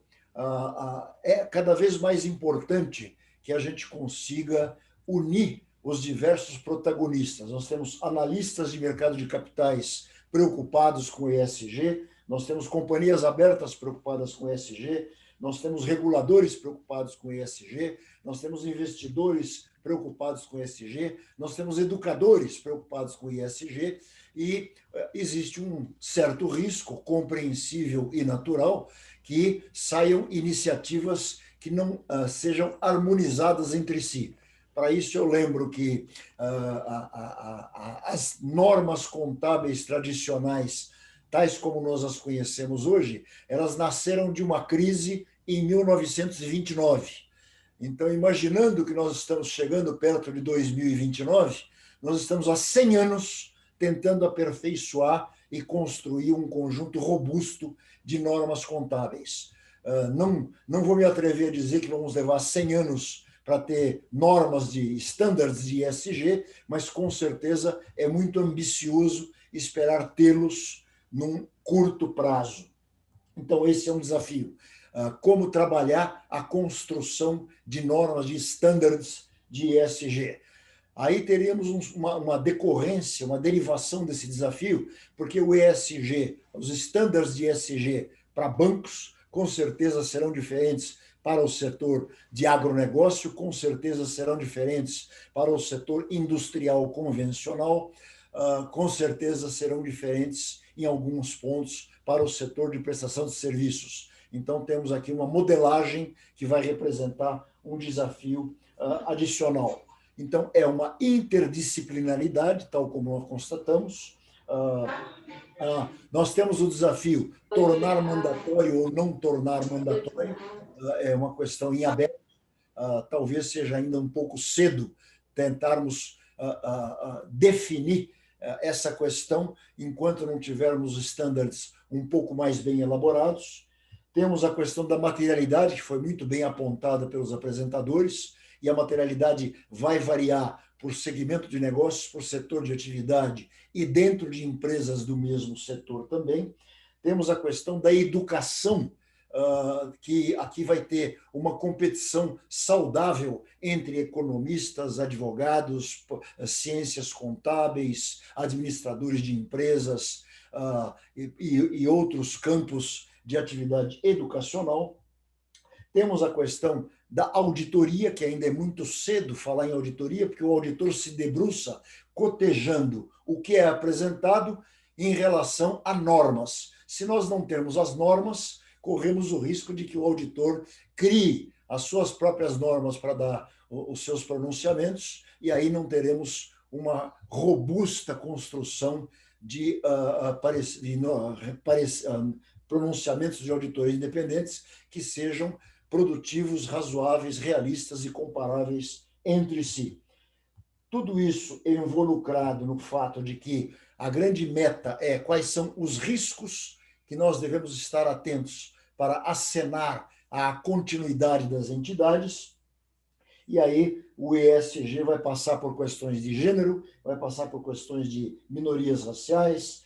é cada vez mais importante que a gente consiga unir os diversos protagonistas. Nós temos analistas de mercado de capitais preocupados com o ESG, nós temos companhias abertas preocupadas com ESG, nós temos reguladores preocupados com ESG, nós temos investidores preocupados com ESG, nós temos educadores preocupados com ESG, e existe um certo risco compreensível e natural que saiam iniciativas que não sejam harmonizadas entre si. Para isso, eu lembro que as normas contábeis tradicionais, tais como nós as conhecemos hoje, elas nasceram de uma crise em 1929. Então, imaginando que nós estamos chegando perto de 2029, nós estamos há 100 anos tentando aperfeiçoar e construir um conjunto robusto de normas contábeis. Não vou me atrever a dizer que vamos levar 100 anos para ter normas de standards de ESG, mas com certeza é muito ambicioso esperar tê-los num curto prazo. Então, esse é um desafio. Como trabalhar a construção de normas, de standards de ESG. Aí teríamos uma decorrência, uma derivação desse desafio, porque o ESG, os standards de ESG para bancos, com certeza serão diferentes para o setor de agronegócio, com certeza serão diferentes para o setor industrial convencional, com certeza serão diferentes em alguns pontos para o setor de prestação de serviços. Então, temos aqui uma modelagem que vai representar um desafio adicional. Então, é uma interdisciplinaridade, tal como nós constatamos. Nós temos o desafio tornar mandatório ou não tornar mandatório, é uma questão em aberto. Talvez seja ainda um pouco cedo tentarmos definir essa questão enquanto não tivermos estándares um pouco mais bem elaborados. Temos a questão da materialidade, que foi muito bem apontada pelos apresentadores, e a materialidade vai variar por segmento de negócios, por setor de atividade e dentro de empresas do mesmo setor também. Temos a questão da educação, que aqui vai ter uma competição saudável entre economistas, advogados, ciências contábeis, administradores de empresas e outros campos de atividade educacional. Temos a questão da auditoria, que ainda é muito cedo falar em auditoria, porque o auditor se debruça cotejando o que é apresentado em relação a normas. Se nós não temos as normas, corremos o risco de que o auditor crie as suas próprias normas para dar os seus pronunciamentos, e aí não teremos uma robusta construção de pronunciamentos de auditores independentes que sejam produtivos, razoáveis, realistas e comparáveis entre si. Tudo isso involucrado no fato de que a grande meta é quais são os riscos que nós devemos estar atentos para acenar a continuidade das entidades. E aí o ESG vai passar por questões de gênero, vai passar por questões de minorias raciais,